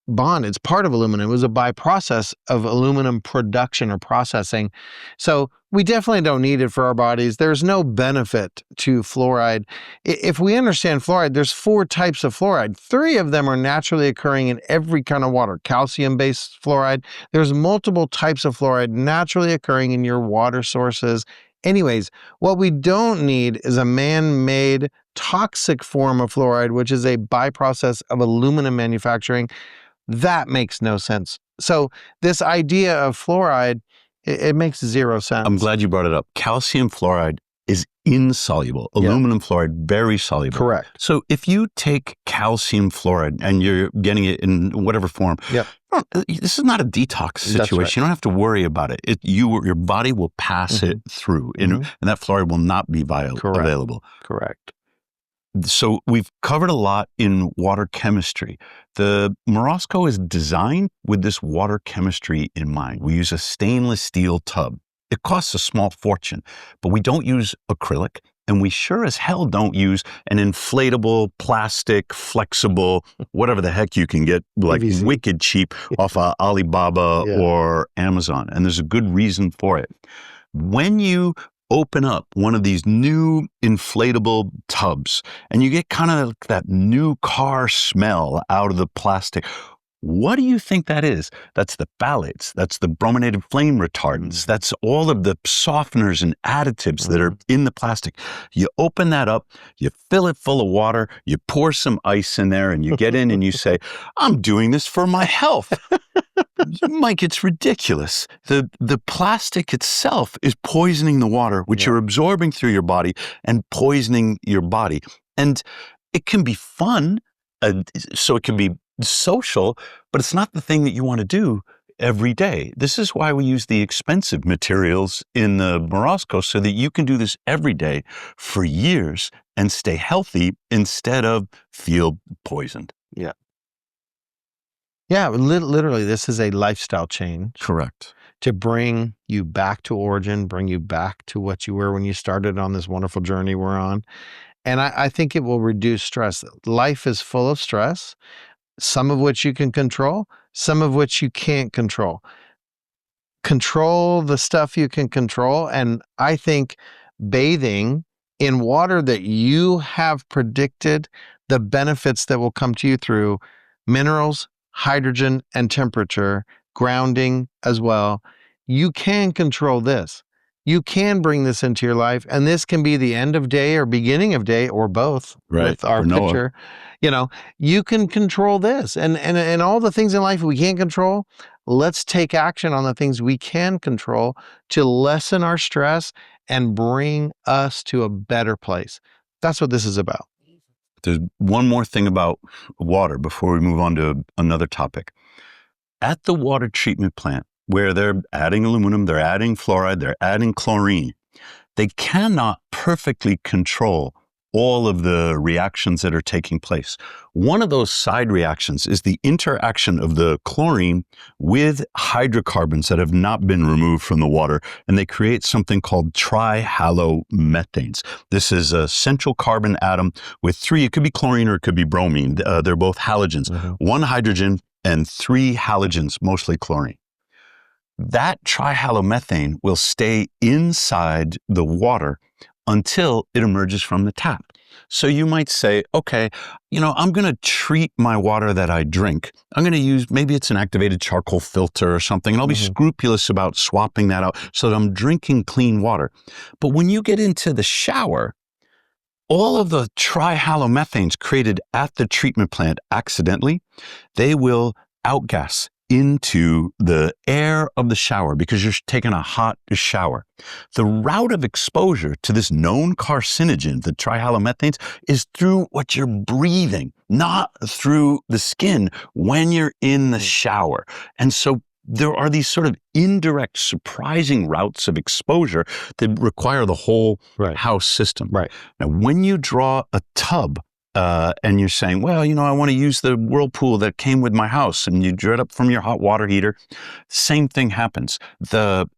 bond. It's part of aluminum. It was a byprocess of aluminum production or processing. So we definitely don't need it for our bodies. There's no benefit to fluoride. If we understand fluoride, there's 4 types of fluoride. 3 of them are naturally occurring in every kind of water. Calcium-based fluoride. There's multiple types of fluoride naturally occurring in your water sources. Anyways, what we don't need is a man-made toxic form of fluoride, which is a byprocess of aluminum manufacturing. That makes no sense. So this idea of fluoride, it makes 0 sense. I'm glad you brought it up. Calcium fluoride is insoluble. Aluminum fluoride, very soluble. Correct. So if you take calcium fluoride and you're getting it in whatever form, this is not a detox situation. Right. You don't have to worry about it. Your body will pass it through, and that fluoride will not be available. Correct. So we've covered a lot in water chemistry. The Morozko is designed with this water chemistry in mind. We use a stainless steel tub. It costs a small fortune, but we don't use acrylic, and we sure as hell don't use an inflatable, plastic, flexible, whatever the heck you can get, like wicked cheap off of Alibaba or Amazon. And there's a good reason for it. When you open up one of these new inflatable tubs and you get kind of that new car smell out of the plastic, what do you think that is? That's the phthalates. That's the brominated flame retardants. That's all of the softeners and additives that are in the plastic. You open that up, you fill it full of water, you pour some ice in there, and you get in and you say, I'm doing this for my health. Mike, it's ridiculous. The plastic itself is poisoning the water, which you're absorbing through your body and poisoning your body. And it can be fun, so it can be social, but it's not the thing that you want to do every day. This is why we use the expensive materials in the Morozko, so that you can do this every day for years and stay healthy instead of feel poisoned. Yeah, literally, this is a lifestyle change. Correct. To bring you back to origin, bring you back to what you were when you started on this wonderful journey we're on. And I think it will reduce stress. Life is full of stress, some of which you can control, some of which you can't control. Control the stuff you can control. And I think bathing in water that you have predicted the benefits that will come to you through minerals, hydrogen, and temperature, grounding as well. You can control this. You can bring this into your life, and this can be the end of day or beginning of day or both. Right. With our picture. You can control this and all the things in life we can't control. Let's take action on the things we can control to lessen our stress and bring us to a better place. That's what this is about. There's one more thing about water before we move on to another topic. At the water treatment plant, where they're adding aluminum, they're adding fluoride, they're adding chlorine, they cannot perfectly control all of the reactions that are taking place. One of those side reactions is the interaction of the chlorine with hydrocarbons that have not been removed from the water, and they create something called trihalomethanes. This is a central carbon atom with 3, it could be chlorine or it could be bromine. They're both halogens, 1 hydrogen and 3 halogens, mostly chlorine. that trihalomethane will stay inside the water until it emerges from the tap. So you might say, okay, I'm going to treat my water that I drink. I'm going to use, maybe it's an activated charcoal filter or something, and I'll be scrupulous about swapping that out so that I'm drinking clean water. But when you get into the shower, all of the trihalomethanes created at the treatment plant accidentally, they will outgas into the air of the shower because you're taking a hot shower. The route of exposure to this known carcinogen, the trihalomethanes, is through what you're breathing, not through the skin when you're in the shower. And so there are these sort of indirect, surprising routes of exposure that require the whole house system. Right. Now, when you draw a tub, and you're saying, well, I want to use the whirlpool that came with my house, and you drew it up from your hot water heater, same thing happens. The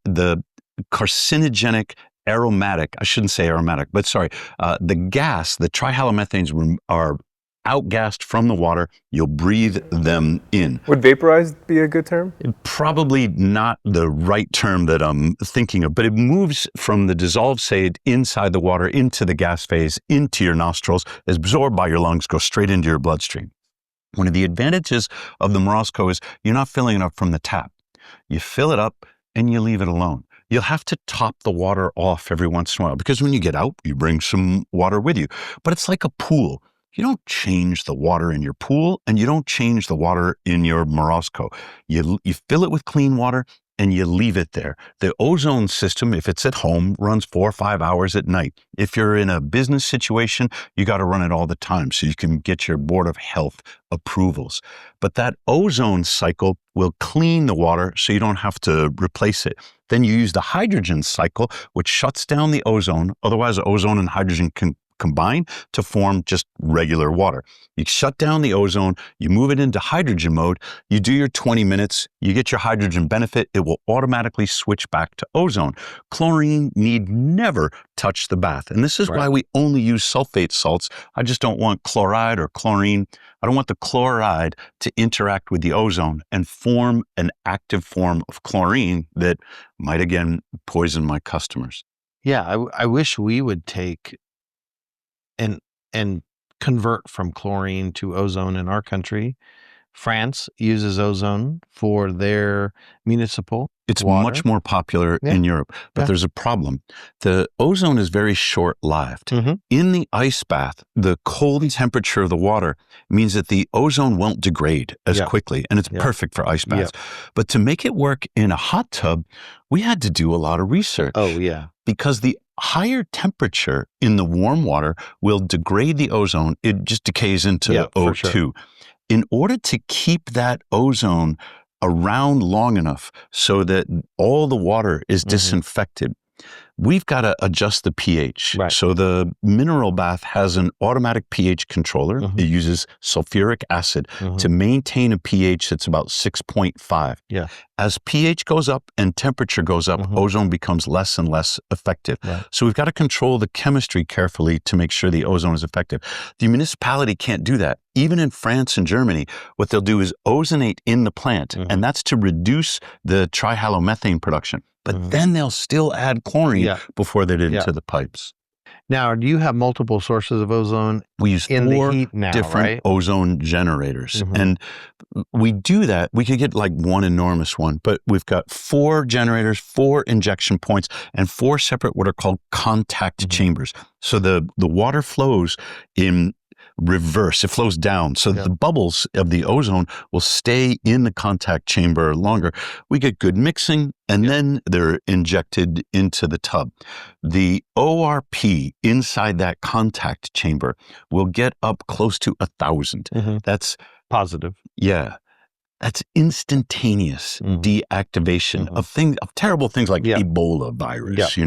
carcinogenic aromatic, I shouldn't say aromatic, but sorry, the gas, the trihalomethanes are outgassed from the water. You'll breathe them in. Would vaporized be a good term? Probably not the right term that I'm thinking of, but it moves from the dissolved state inside the water into the gas phase, into your nostrils, is absorbed by your lungs, goes straight into your bloodstream. One of the advantages of the Morozko is you're not filling it up from the tap. You fill it up and you leave it alone. You'll have to top the water off every once in a while because when you get out, you bring some water with you. But it's like a pool. You don't change the water in your pool, and you don't change the water in your Morozko. You fill it with clean water, and you leave it there. The ozone system, if it's at home, runs 4 or 5 hours at night. If you're in a business situation, you got to run it all the time so you can get your Board of Health approvals. But that ozone cycle will clean the water so you don't have to replace it. Then you use the hydrogen cycle, which shuts down the ozone. Otherwise, ozone and hydrogen can combine to form just regular water. You shut down the ozone, you move it into hydrogen mode, you do your 20 minutes, you get your hydrogen benefit, it will automatically switch back to ozone. Chlorine need never touch the bath. And this is why we only use sulfate salts. I just don't want chloride or chlorine. I don't want the chloride to interact with the ozone and form an active form of chlorine that might again poison my customers. Yeah, I wish we would take and convert from chlorine to ozone in our country. France uses ozone for their municipal It's water. much more popular in Europe, but there's a problem. The ozone is very short-lived. In the ice bath, the cold temperature of the water means that the ozone won't degrade as quickly, and it's perfect for ice baths. But to make it work in a hot tub, we had to do a lot of research. Oh, yeah. Because the higher temperature in the warm water will degrade the ozone. It just decays into O2. Sure. In order to keep that ozone around long enough so that all the water is disinfected, we've got to adjust the pH. So the mineral bath has an automatic pH controller. It uses sulfuric acid to maintain a pH that's about 6.5. As pH goes up and temperature goes up, ozone becomes less and less effective. So we've got to control the chemistry carefully to make sure the ozone is effective. The municipality can't do that. Even in France and Germany, what they'll do is ozonate in the plant, and that's to reduce the trihalomethane production. But then they'll still add chlorine before they get into the pipes. Now, do you have multiple sources of ozone? We use in 4 the heat now, different ozone generators. And we do that. We could get like one enormous one, but we've got 4 generators, 4 injection points, and 4 separate what are called contact chambers. So the water flows in reverse. It flows down. So the bubbles of the ozone will stay in the contact chamber longer. We get good mixing, and then they're injected into the tub. The ORP inside that contact chamber will get up close to 1,000. That's positive. Yeah. That's instantaneous deactivation of terrible things like Ebola virus,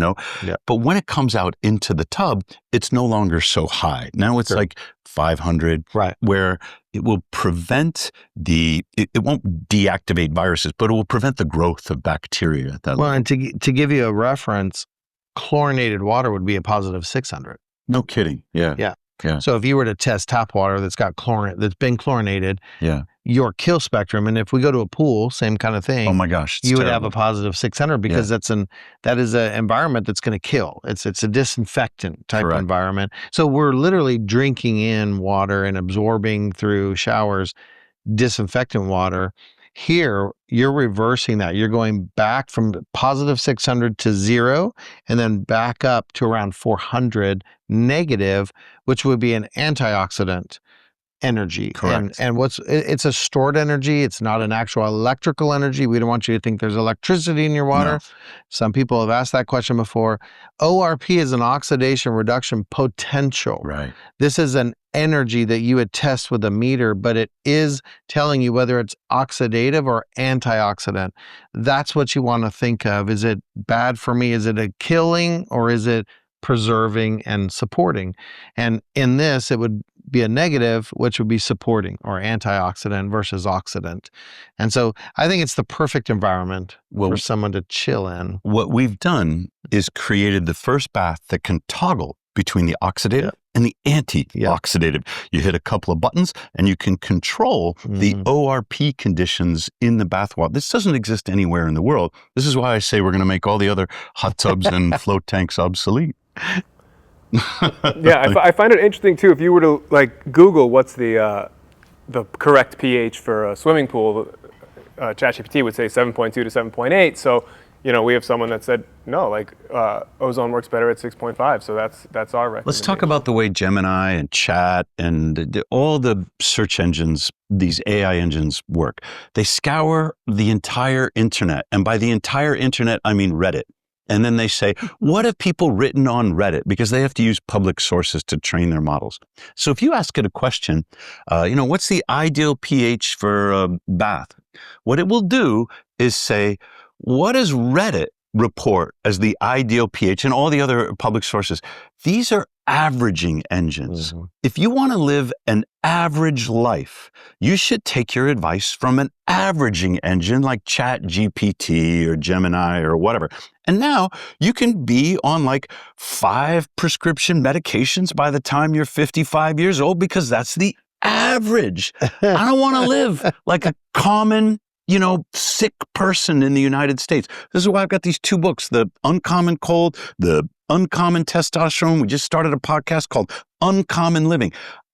But when it comes out into the tub, it's no longer so high. Now it's like 500, where it will prevent it won't deactivate viruses, but it will prevent the growth of bacteria at that level. Well, and to give you a reference, chlorinated water would be a positive 600. No kidding. Yeah. Yeah. So if you were to test tap water that's got that's been chlorinated, Yeah. your kill spectrum, and if we go to a pool, same kind of thing. Oh my gosh. You would have a positive 600 because that is an environment that's going to kill. It's a disinfectant type Correct. environment. So we're literally drinking in water and absorbing through showers disinfectant water. Here, you're reversing that. You're going back from positive 600 to 0 and then back up to around 400 negative, which would be an antioxidant energy. Correct. And it's a stored energy. It's not an actual electrical energy. We don't want you to think there's electricity in your water. No. Some people have asked that question before. ORP is an oxidation reduction potential. Right. This is an energy that you would test with a meter, but it is telling you whether it's oxidative or antioxidant. That's what you want to think of. Is it bad for me? Is it a killing or is it preserving and supporting? And in this, it would be a negative, which would be supporting or antioxidant versus oxidant. And so I think it's the perfect environment for someone to chill in. What we've done is created the first bath that can toggle between the oxidative and the anti-oxidative. You hit a couple of buttons and you can control the ORP conditions in the bath water. This doesn't exist anywhere in the world. This is why I say we're going to make all the other hot tubs and float tanks obsolete. I find it interesting too. If you were to like Google what's the correct pH for a swimming pool, ChatGPT would say 7.2 to 7.8. So, we have someone that said no, like ozone works better at 6.5. So that's our recommendation. Let's talk about the way Gemini and Chat and all the search engines, these AI engines work. They scour the entire internet, and by the entire internet, I mean Reddit. And then they say, what have people written on Reddit? Because they have to use public sources to train their models. So if you ask it a question, what's the ideal pH for a bath? What it will do is say, what does Reddit report as the ideal pH and all the other public sources? These are averaging engines. Mm-hmm. If you want to live an average life, you should take your advice from an averaging engine like ChatGPT or Gemini or whatever. And now you can be on like 5 prescription medications by the time you're 55 years old because that's the average. I don't want to live like a common sick person in the United States. This is why I've got these 2 books, The Uncommon Cold, The Uncommon Testosterone. We just started a podcast called Uncommon Living.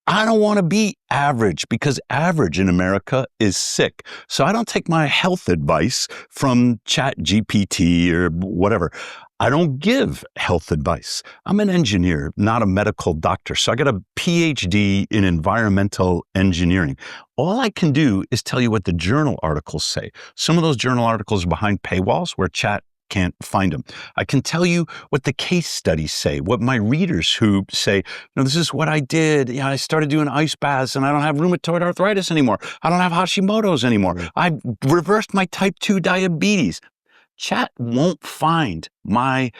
I don't want to be average because average in America is sick. So I don't take my health advice from ChatGPT or whatever. I don't give health advice. I'm an engineer, not a medical doctor. So I got a PhD in environmental engineering. All I can do is tell you what the journal articles say. Some of those journal articles are behind paywalls where Chat can't find them. I can tell you what the case studies say, what my readers who say, this is what I did. I started doing ice baths and I don't have rheumatoid arthritis anymore. I don't have Hashimoto's anymore. I reversed my type 2 diabetes. Chat won't find I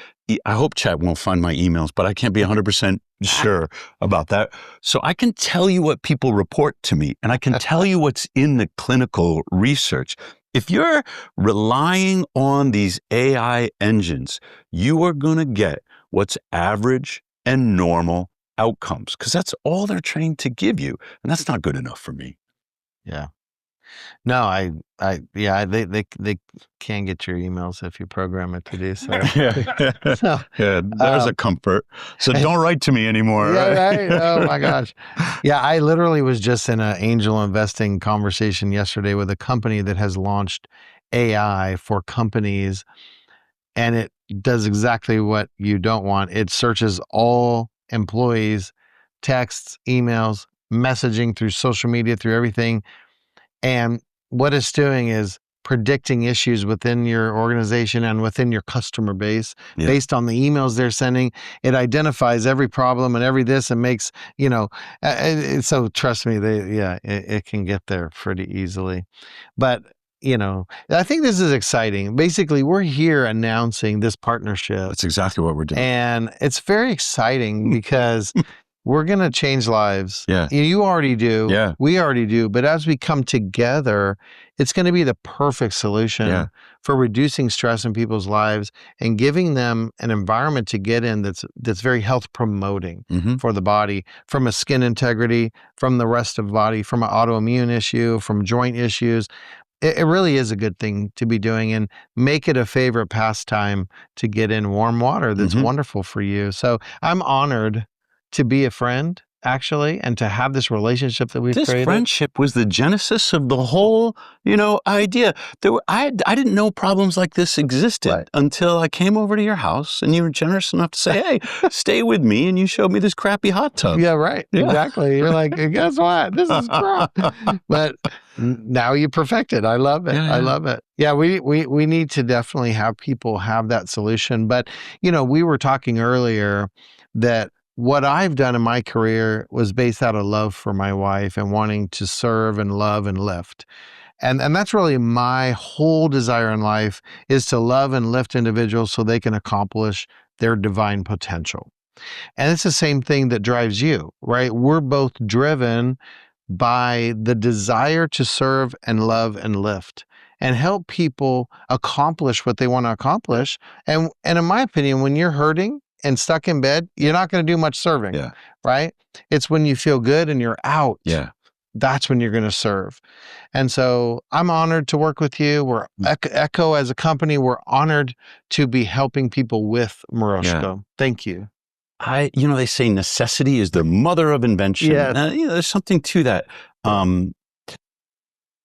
hope Chat won't find my emails, but I can't be 100% sure about that. So I can tell you what people report to me, and I can tell you what's in the clinical research. If you're relying on these AI engines, you are going to get what's average and normal outcomes because that's all they're trained to give you. And that's not good enough for me. Yeah. No, they can get your emails if you program it to do so. There's a comfort. So don't write to me anymore. Yeah, right? Oh my gosh. Yeah, I literally was just in an angel investing conversation yesterday with a company that has launched AI for companies, and it does exactly what you don't want. It searches all employees, texts, emails, messaging through social media, through everything. And what it's doing is predicting issues within your organization and within your customer base based on the emails they're sending. It identifies every problem and every this and makes, so trust me, it can get there pretty easily. But, I think this is exciting. Basically, we're here announcing this partnership. That's exactly what we're doing. And it's very exciting because we're going to change lives. Yeah. You already do. Yeah. We already do. But as we come together, it's going to be the perfect solution for reducing stress in people's lives and giving them an environment to get in that's very health promoting for the body, from a skin integrity, from the rest of the body, from an autoimmune issue, from joint issues. It really is a good thing to be doing, and make it a favorite pastime to get in warm water that's wonderful for you. So I'm honored to be a friend, actually, and to have this relationship that we've This created. friendship was the genesis of the whole, idea. I didn't know problems like this existed until I came over to your house, and you were generous enough to say, "Hey, stay with me," and you showed me this crappy hot tub. Yeah, right. Yeah. Exactly. You're like, guess what? This is crap. But now you perfect it. I love it. I love it. Yeah, we need to definitely have people have that solution. But, we were talking earlier that what I've done in my career was based out of love for my wife and wanting to serve and love and lift. And that's really my whole desire in life, is to love and lift individuals so they can accomplish their divine potential. And it's the same thing that drives you, right? We're both driven by the desire to serve and love and lift and help people accomplish what they want to accomplish. And in my opinion, when you're hurting and stuck in bed, you're not going to do much serving, right? It's when you feel good and you're out. That's when you're going to serve. And so I'm honored to work with you. We're Echo as a company. We're honored to be helping people with Morozko. Thank you. They say necessity is the mother of invention. There's something to that.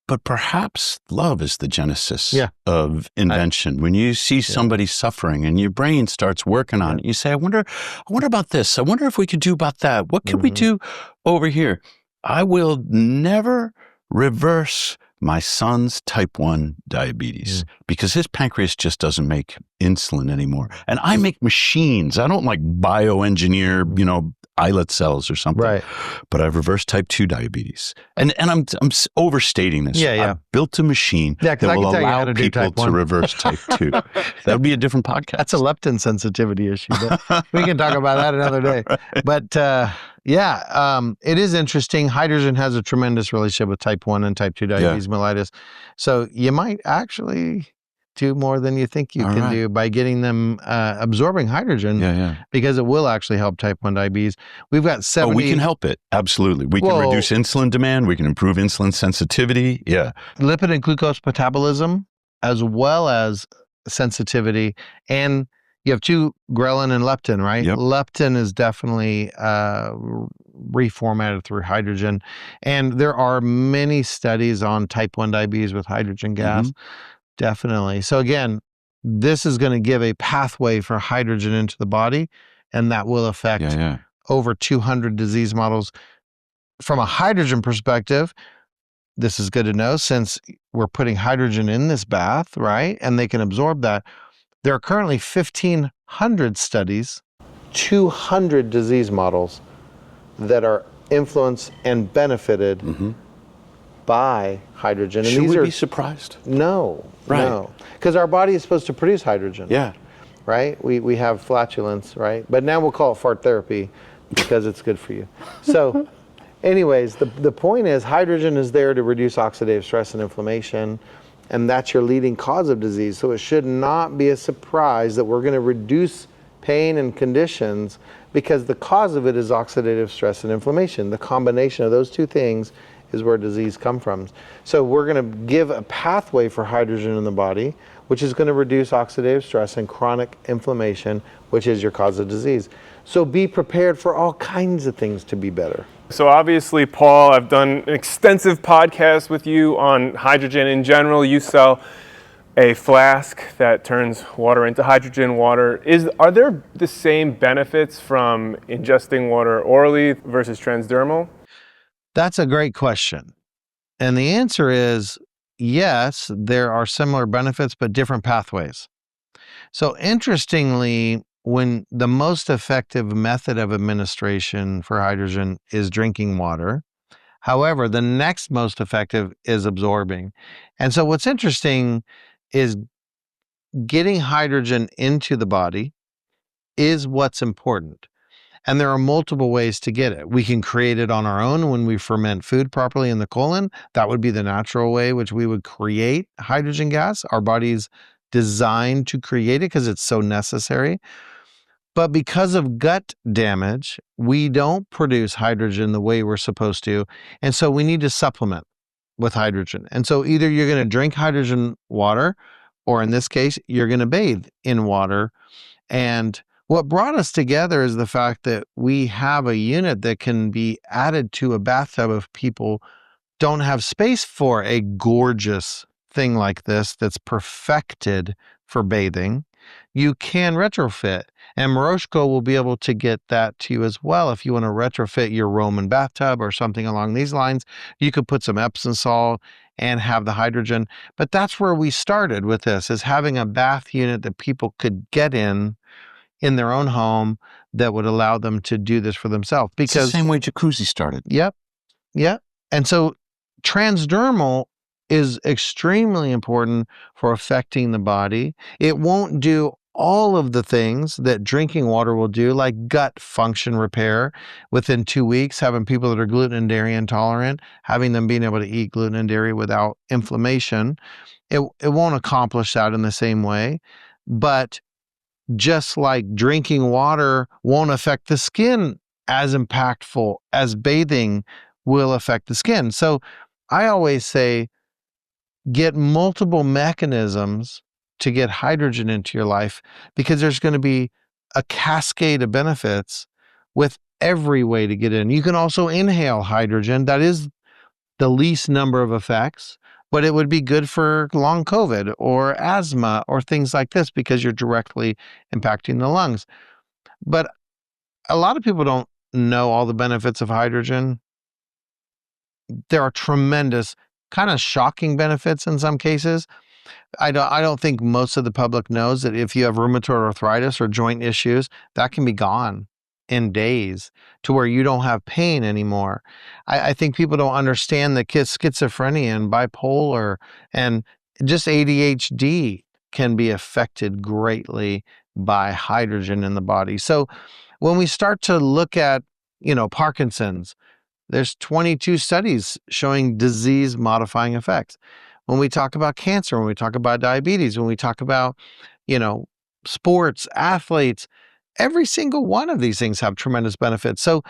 But perhaps love is the genesis of invention. When you see somebody suffering and your brain starts working on it, you say, I wonder about this. I wonder if we could do about that. What could we do over here? I will never reverse my son's type 1 diabetes because his pancreas just doesn't make insulin anymore. And I make machines. I don't bioengineer, islet cells or something. Right. But I've reversed type 2 diabetes. And I'm overstating this. I've built a machine that will allow people to reverse type 2. That would be a different podcast. That's a leptin sensitivity issue. But we can talk about that another day. But it is interesting. Hydrogen has a tremendous relationship with type 1 and type 2 diabetes mellitus. So you might actually do more than you think you can do by getting them absorbing hydrogen because it will actually help type 1 diabetes. We've got 70... we can help it. Absolutely. We can reduce insulin demand. We can improve insulin sensitivity. Lipid and glucose metabolism, as well as sensitivity. And you have two, ghrelin and leptin, right? Leptin is definitely reformatted through hydrogen. And there are many studies on type 1 diabetes with hydrogen gas. Definitely. So again, this is going to give a pathway for hydrogen into the body, and that will affect over 200 disease models. From a hydrogen perspective, this is good to know since we're putting hydrogen in this bath, right? And they can absorb that. There are currently 1,500 studies, 200 disease models that are influenced and benefited by hydrogen. And Should we be surprised? No. Because our body is supposed to produce hydrogen. Right? We have flatulence, right? But now we'll call it fart therapy because it's good for you. So anyways, the point is hydrogen is there to reduce oxidative stress and inflammation, and that's your leading cause of disease. So it should not be a surprise that we're going to reduce pain and conditions because the cause of it is oxidative stress and inflammation. The combination of those two things is where disease comes from. So we're going to give a pathway for hydrogen in the body, which is going to reduce oxidative stress and chronic inflammation, which is your cause of disease. So be prepared for all kinds of things to be better. So obviously, Paul, I've done an extensive podcast with you on hydrogen in general. You sell a flask that turns water into hydrogen water. Are there the same benefits from ingesting water orally versus transdermal? That's a great question. And the answer is yes, there are similar benefits, but different pathways. So interestingly, when the most effective method of administration for hydrogen is drinking water, however, the next most effective is absorbing. And so what's interesting is getting hydrogen into the body is what's important. And there are multiple ways to get it. We can create it on our own when we ferment food properly in the colon. That would be the natural way, which we would create hydrogen gas. Our body's designed to create it because it's so necessary. But because of gut damage, we don't produce hydrogen the way we're supposed to. And so we need to supplement with hydrogen. And so either you're going to drink hydrogen water, or in this case, you're going to bathe in water. And what brought us together is the fact that we have a unit that can be added to a bathtub if people don't have space for a gorgeous thing like this that's perfected for bathing. You can retrofit, and Morozko will be able to get that to you as well. If you want to retrofit your Roman bathtub or something along these lines, you could put some Epsom salt and have the hydrogen. But that's where we started with this, is having a bath unit that people could get in their own home that would allow them to do this for themselves. It's the same way jacuzzi started. Yep. And so transdermal is extremely important for affecting the body. It won't do all of the things that drinking water will do, like gut function repair within 2 weeks, having people that are gluten and dairy intolerant, having them being able to eat gluten and dairy without inflammation. It won't accomplish that in the same way. But just like drinking water won't affect the skin as impactful as bathing will affect the skin. So I always say, get multiple mechanisms to get hydrogen into your life, because there's going to be a cascade of benefits with every way to get in. You can also inhale hydrogen. That is the least number of effects, but it would be good for long COVID or asthma or things like this, because you're directly impacting the lungs. But a lot of people don't know all the benefits of hydrogen. There are tremendous, kind of shocking benefits in some cases. I don't think most of the public knows that if you have rheumatoid arthritis or joint issues, that can be gone in days to where you don't have pain anymore. I think people don't understand that schizophrenia and bipolar and just ADHD can be affected greatly by hydrogen in the body. So when we start to look at, Parkinson's, there's 22 studies showing disease modifying effects. When we talk about cancer, when we talk about diabetes, when we talk about, sports, athletes, every single one of these things have tremendous benefits. So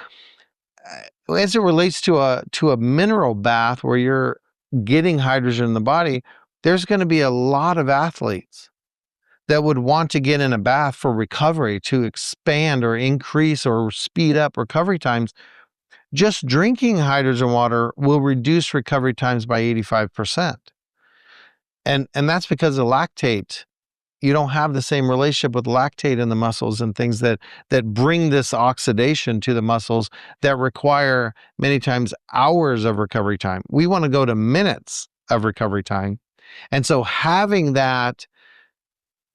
as it relates to a mineral bath where you're getting hydrogen in the body, there's going to be a lot of athletes that would want to get in a bath for recovery to expand or increase or speed up recovery times. Just drinking hydrogen water will reduce recovery times by 85%. And that's because of lactate. You don't have the same relationship with lactate in the muscles and things that bring this oxidation to the muscles that require many times hours of recovery time. We want to go to minutes of recovery time. And so having that,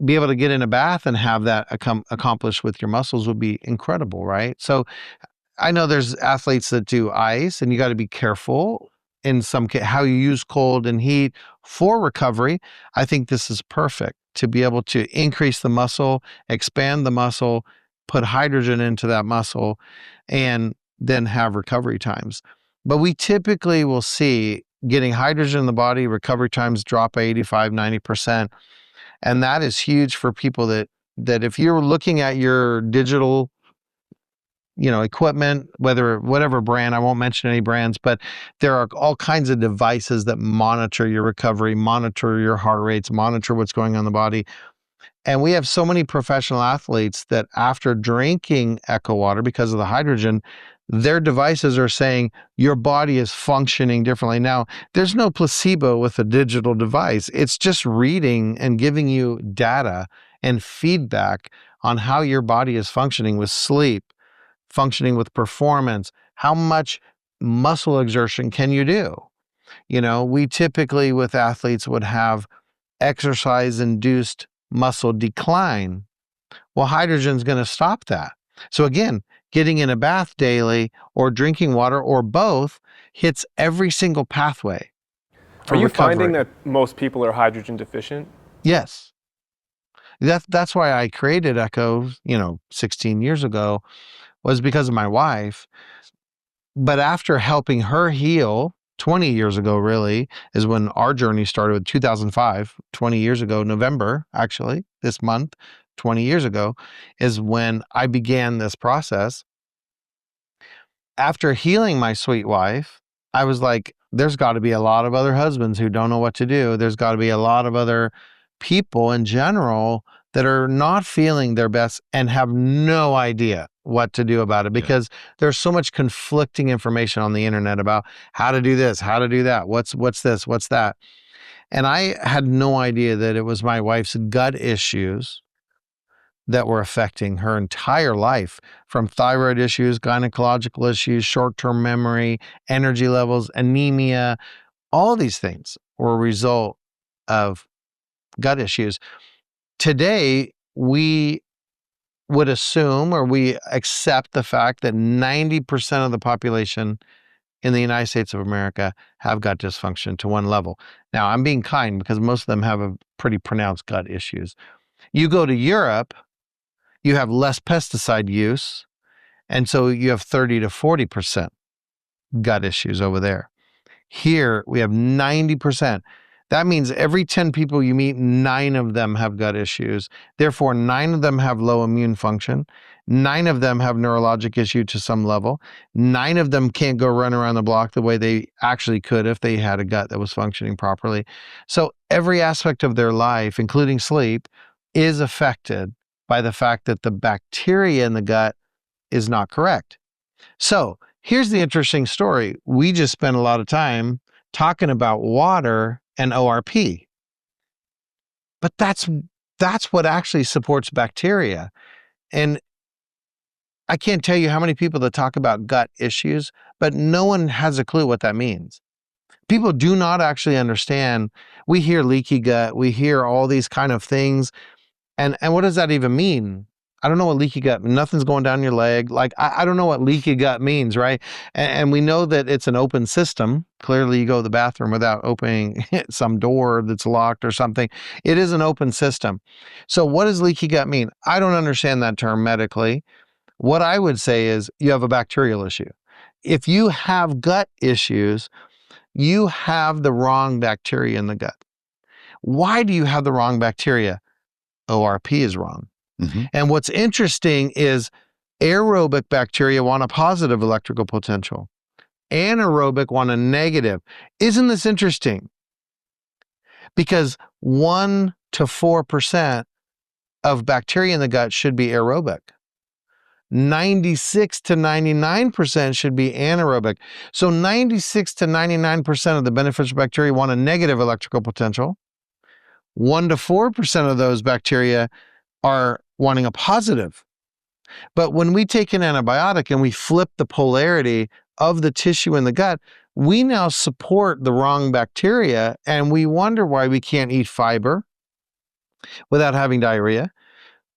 be able to get in a bath and have that accomplished with your muscles would be incredible, right? So I know there's athletes that do ice, and you got to be careful in some case how you use cold and heat for recovery. I think this is perfect to be able to increase the muscle, expand the muscle, put hydrogen into that muscle, and then have recovery times. But we typically will see getting hydrogen in the body, recovery times drop by 85, 90%. And that is huge for people that if you're looking at your digital equipment, whatever brand, I won't mention any brands, but there are all kinds of devices that monitor your recovery, monitor your heart rates, monitor what's going on in the body. And we have so many professional athletes that after drinking Echo Water, because of the hydrogen, their devices are saying your body is functioning differently. Now, there's no placebo with a digital device. It's just reading and giving you data and feedback on how your body is functioning with sleep, functioning with performance, how much muscle exertion can you do? We typically with athletes would have exercise-induced muscle decline. Well, hydrogen's going to stop that. So again, getting in a bath daily or drinking water or both hits every single pathway for Are you recovery. finding that most people are hydrogen deficient? Yes. That's why I created Echo, 16 years ago, was because of my wife. But after helping her heal 20 years ago, really, is when our journey started with 2005, 20 years ago, November, actually, this month, 20 years ago, is when I began this process. After healing my sweet wife, I was like, there's got to be a lot of other husbands who don't know what to do. There's got to be a lot of other people in general that are not feeling their best and have no idea what to do about it, because there's so much conflicting information on the internet about how to do this, how to do that, what's this, what's that. And I had no idea that it was my wife's gut issues that were affecting her entire life, from thyroid issues, gynecological issues, short-term memory, energy levels, anemia. All these things were a result of gut issues. Today, we would assume, or we accept the fact that 90% of the population in the United States of America have gut dysfunction to one level. Now, I'm being kind because most of them have a pretty pronounced gut issues. You go to Europe, you have less pesticide use, and so you have 30 to 40% gut issues over there. Here, we have 90%. That means every 10 people you meet, 9 of them have gut issues. Therefore, 9 of them have low immune function. 9 of them have neurologic issue to some level. 9 of them can't go run around the block the way they actually could if they had a gut that was functioning properly. So every aspect of their life, including sleep, is affected by the fact that the bacteria in the gut is not correct. So here's the interesting story. We just spent a lot of time talking about water and ORP. But that's what actually supports bacteria. And I can't tell you how many people that talk about gut issues, but no one has a clue what that means. People do not actually understand. We hear leaky gut, we hear all these kind of things. And what does that even mean? I don't know what leaky gut, nothing's going down your leg. Like, I don't know what leaky gut means, right? And we know that it's an open system. Clearly, you go to the bathroom without opening some door that's locked or something. It is an open system. So what does leaky gut mean? I don't understand that term medically. What I would say is you have a bacterial issue. If you have gut issues, you have the wrong bacteria in the gut. Why do you have the wrong bacteria? ORP is wrong. Mm-hmm. And what's interesting is aerobic bacteria want a positive electrical potential. Anaerobic want a negative. Isn't this interesting? Because 1 to 4% of bacteria in the gut should be aerobic. 96 to 99% should be anaerobic. So 96 to 99% of the beneficial bacteria want a negative electrical potential. 1 to 4% of those bacteria are wanting a positive. But when we take an antibiotic and we flip the polarity of the tissue in the gut, we now support the wrong bacteria, and we wonder why we can't eat fiber without having diarrhea.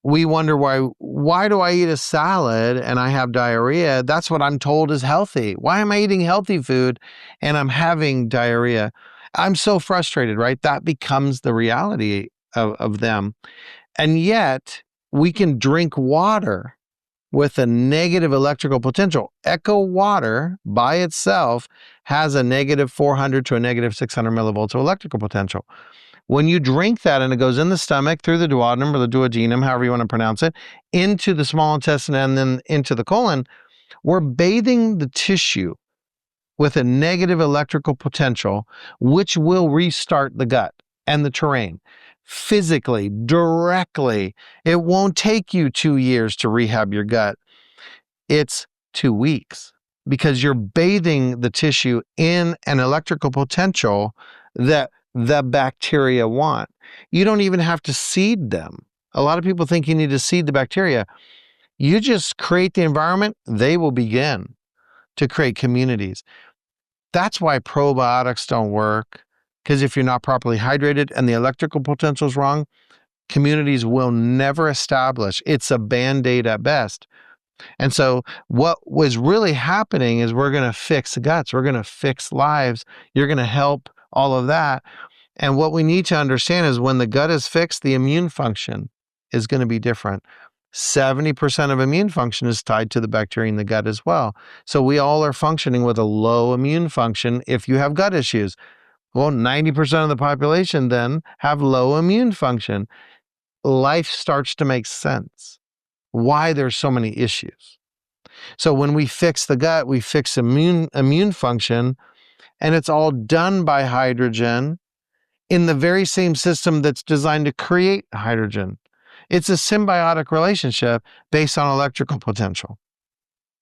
We wonder why do I eat a salad and I have diarrhea? That's what I'm told is healthy. Why am I eating healthy food and I'm having diarrhea? I'm so frustrated, right? That becomes the reality of them. And yet, we can drink water with a negative electrical potential. Echo water by itself has a negative 400 to a negative 600 millivolts of electrical potential. When you drink that and it goes in the stomach, through the duodenum or the duodenum, however you want to pronounce it, into the small intestine and then into the colon, we're bathing the tissue with a negative electrical potential, which will restart the gut and the terrain. Physically, directly. It won't take you 2 years to rehab your gut. It's 2 weeks, because you're bathing the tissue in an electrical potential that the bacteria want. You don't even have to seed them. A lot of people think you need to seed the bacteria. You just create the environment, they will begin to create communities. That's why probiotics don't work. Because if you're not properly hydrated and the electrical potential is wrong, communities will never establish. It's a Band-Aid at best. And so what was really happening is we're going to fix guts. We're going to fix lives. You're going to help all of that. And what we need to understand is when the gut is fixed, the immune function is going to be different. 70% of immune function is tied to the bacteria in the gut as well. So we all are functioning with a low immune function if you have gut issues. Well, 90% of the population then have low immune function. Life starts to make sense. Why there's so many issues. So when we fix the gut, we fix immune function, and it's all done by hydrogen in the very same system that's designed to create hydrogen. It's a symbiotic relationship based on electrical potential.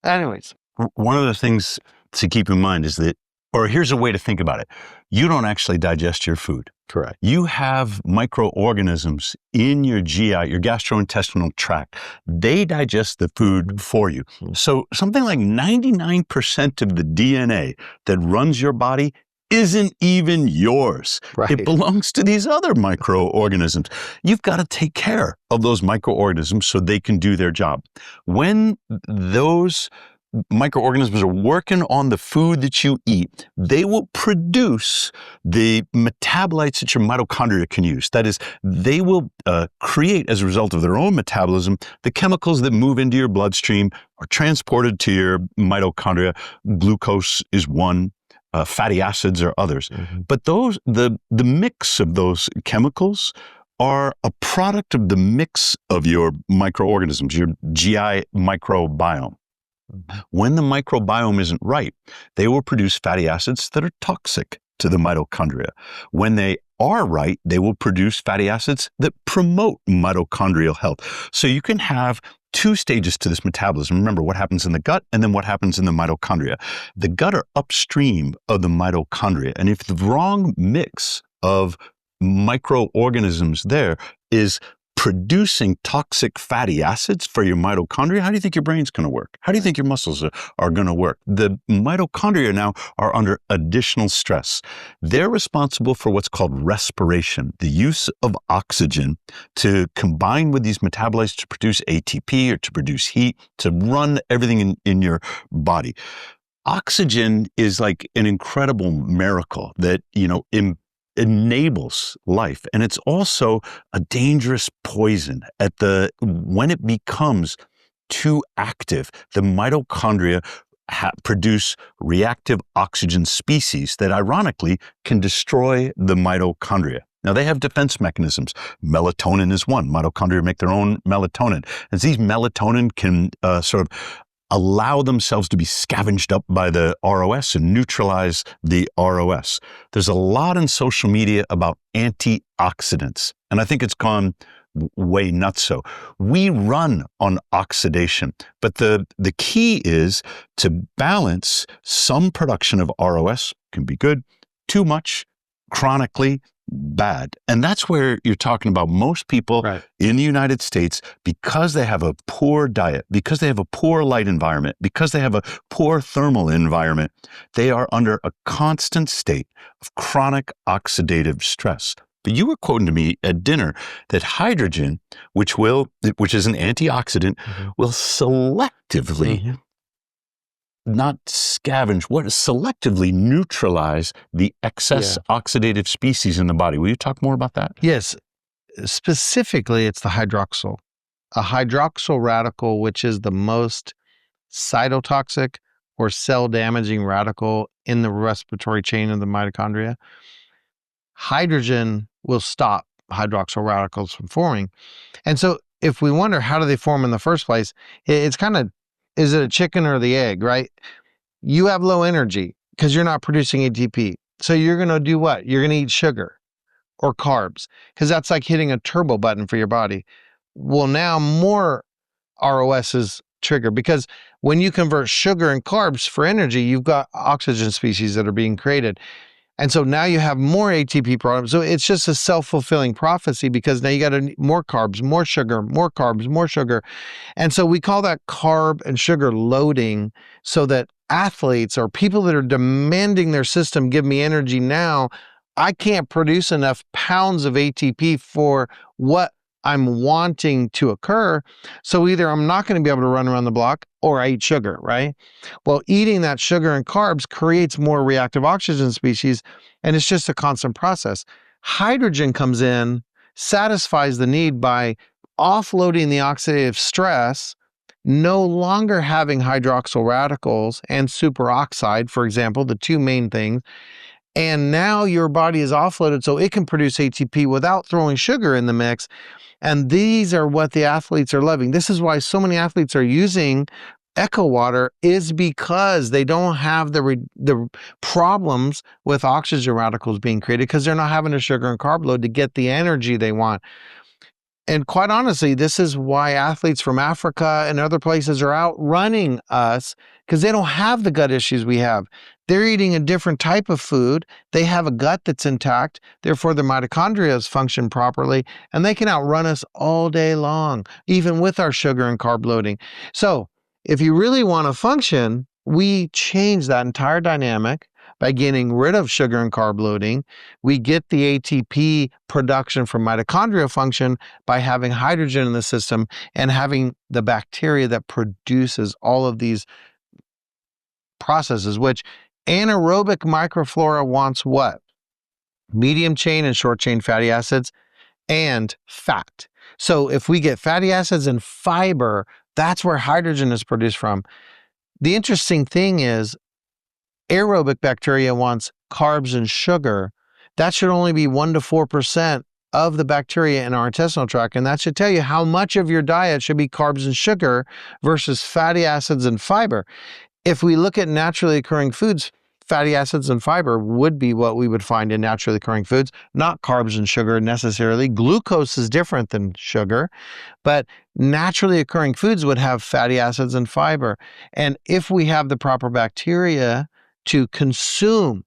Anyways. One of the things to keep in mind is that, or here's a way to think about it. You don't actually digest your food. Correct. You have microorganisms in your GI, your gastrointestinal tract. They digest the food for you. So something like 99% of the DNA that runs your body isn't even yours. Right. It belongs to these other microorganisms. You've got to take care of those microorganisms so they can do their job. When those microorganisms are working on the food that you eat, they will produce the metabolites that your mitochondria can use. That is, they will create, as a result of their own metabolism, the chemicals that move into your bloodstream, are transported to your mitochondria. Glucose is one. Fatty acids are others. But the mix of those chemicals are a product of the mix of your microorganisms, your GI microbiome. When the microbiome isn't right, they will produce fatty acids that are toxic to the mitochondria. When they are right, they will produce fatty acids that promote mitochondrial health. So you can have two stages to this metabolism. Remember what happens in the gut and then what happens in the mitochondria. The gut are upstream of the mitochondria. And if the wrong mix of microorganisms there is producing toxic fatty acids for your mitochondria, how do you think your brain's going to work? How do you think your muscles are going to work? The mitochondria now are under additional stress. They're responsible for what's called respiration, the use of oxygen to combine with these metabolites to produce ATP or to produce heat, to run everything in your body. Oxygen is like an incredible miracle that, enables life. And it's also a dangerous poison when it becomes too active. The mitochondria produce reactive oxygen species that ironically can destroy the mitochondria. Now they have defense mechanisms. Melatonin is one. Mitochondria make their own melatonin. And these melatonin can sort of allow themselves to be scavenged up by the ROS and neutralize the ROS. There's a lot in social media about antioxidants, and I think it's gone way nutso. We run on oxidation, but the key is to balance. Some production of ROS can be good, too much, chronically bad. And that's where you're talking about most people in the United States, because they have a poor diet, because they have a poor light environment, because they have a poor thermal environment, they are under a constant state of chronic oxidative stress. But you were quoting to me at dinner that hydrogen, which is an antioxidant, will selectively not scavenge, selectively neutralize the excess oxidative species in the body. Will you talk more about that? Yes. Specifically, it's the hydroxyl. A hydroxyl radical, which is the most cytotoxic or cell-damaging radical in the respiratory chain of the mitochondria. Hydrogen will stop hydroxyl radicals from forming. And so if we wonder how do they form in the first place, it's kind of, is it a chicken or the egg, right? You have low energy because you're not producing ATP. So you're going to do what? You're going to eat sugar or carbs because that's like hitting a turbo button for your body. Well, now more ROS is triggered because when you convert sugar and carbs for energy, you've got oxygen species that are being created. And so now you have more ATP problems. So it's just a self-fulfilling prophecy because now you got more carbs, more sugar, more carbs, more sugar. And so we call that carb and sugar loading, so that athletes or people that are demanding their system give me energy now, I can't produce enough pounds of ATP for what I'm wanting to occur. So either I'm not going to be able to run around the block or I eat sugar, right? Well, eating that sugar and carbs creates more reactive oxygen species, and it's just a constant process. Hydrogen comes in, satisfies the need by offloading the oxidative stress, no longer having hydroxyl radicals and superoxide, for example, the two main things. And now your body is offloaded so it can produce ATP without throwing sugar in the mix. And these are what the athletes are loving. This is why so many athletes are using Echo Water, is because they don't have the problems with oxygen radicals being created, because they're not having a sugar and carb load to get the energy they want. And quite honestly, this is why athletes from Africa and other places are outrunning us, because they don't have the gut issues we have. They're eating a different type of food. They have a gut that's intact. Therefore, their mitochondria function properly, and they can outrun us all day long, even with our sugar and carb loading. So if you really want to function, we change that entire dynamic by getting rid of sugar and carb loading. We get the ATP production from mitochondrial function by having hydrogen in the system and having the bacteria that produces all of these processes, which anaerobic microflora wants what? Medium chain and short chain fatty acids and fat. So if we get fatty acids and fiber, that's where hydrogen is produced from. The interesting thing is, aerobic bacteria wants carbs and sugar. That should only be 1 to 4% of the bacteria in our intestinal tract. And that should tell you how much of your diet should be carbs and sugar versus fatty acids and fiber. If we look at naturally occurring foods, fatty acids and fiber would be what we would find in naturally occurring foods, not carbs and sugar necessarily. Glucose is different than sugar, but naturally occurring foods would have fatty acids and fiber. And if we have the proper bacteria to consume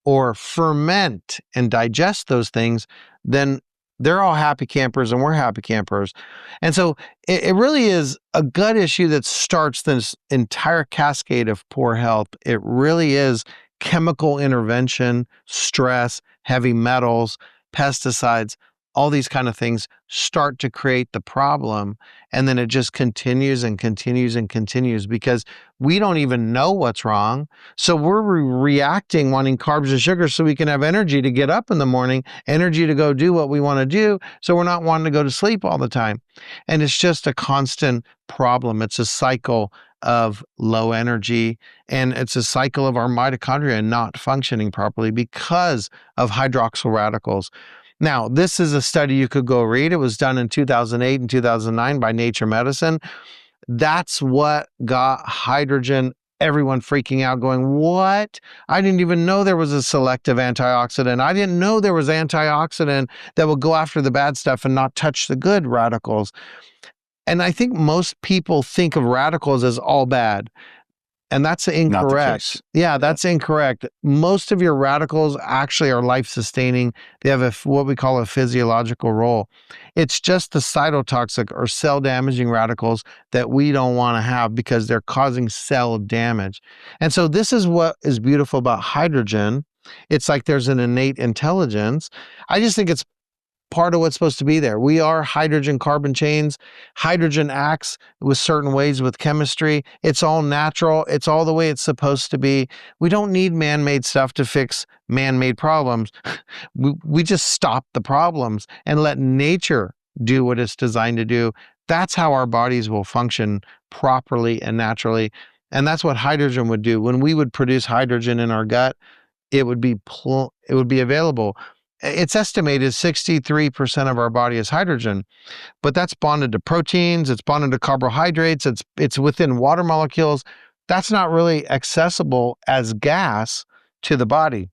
or ferment and digest those things, then they're all happy campers and we're happy campers. And so it really is a gut issue that starts this entire cascade of poor health. It really is chemical intervention, stress, heavy metals, pesticides, all these kind of things start to create the problem. And then it just continues and continues and continues because we don't even know what's wrong. So we're reacting, wanting carbs and sugar so we can have energy to get up in the morning, energy to go do what we want to do. So we're not wanting to go to sleep all the time. And it's just a constant problem. It's a cycle of low energy, and it's a cycle of our mitochondria not functioning properly because of hydroxyl radicals. Now, this is a study you could go read. It was done in 2008 and 2009 by Nature Medicine. That's what got hydrogen, everyone freaking out, going, what? I didn't even know there was a selective antioxidant. I didn't know there was antioxidant that would go after the bad stuff and not touch the good radicals. And I think most people think of radicals as all bad. And that's incorrect. Yeah, that's incorrect. Most of your radicals actually are life-sustaining. They have what we call a physiological role. It's just the cytotoxic or cell-damaging radicals that we don't want to have because they're causing cell damage. And so this is what is beautiful about hydrogen. It's like there's an innate intelligence. I just think it's part of what's supposed to be there. We are hydrogen carbon chains. Hydrogen acts with certain ways with chemistry. It's all natural. It's all the way it's supposed to be. We don't need man-made stuff to fix man-made problems. We just stop the problems and let nature do what it's designed to do. That's how our bodies will function properly and naturally. And that's what hydrogen would do. When we would produce hydrogen in our gut, it would be available. It's estimated 63% of our body is hydrogen, but that's bonded to proteins, it's bonded to carbohydrates, it's within water molecules. That's not really accessible as gas to the body.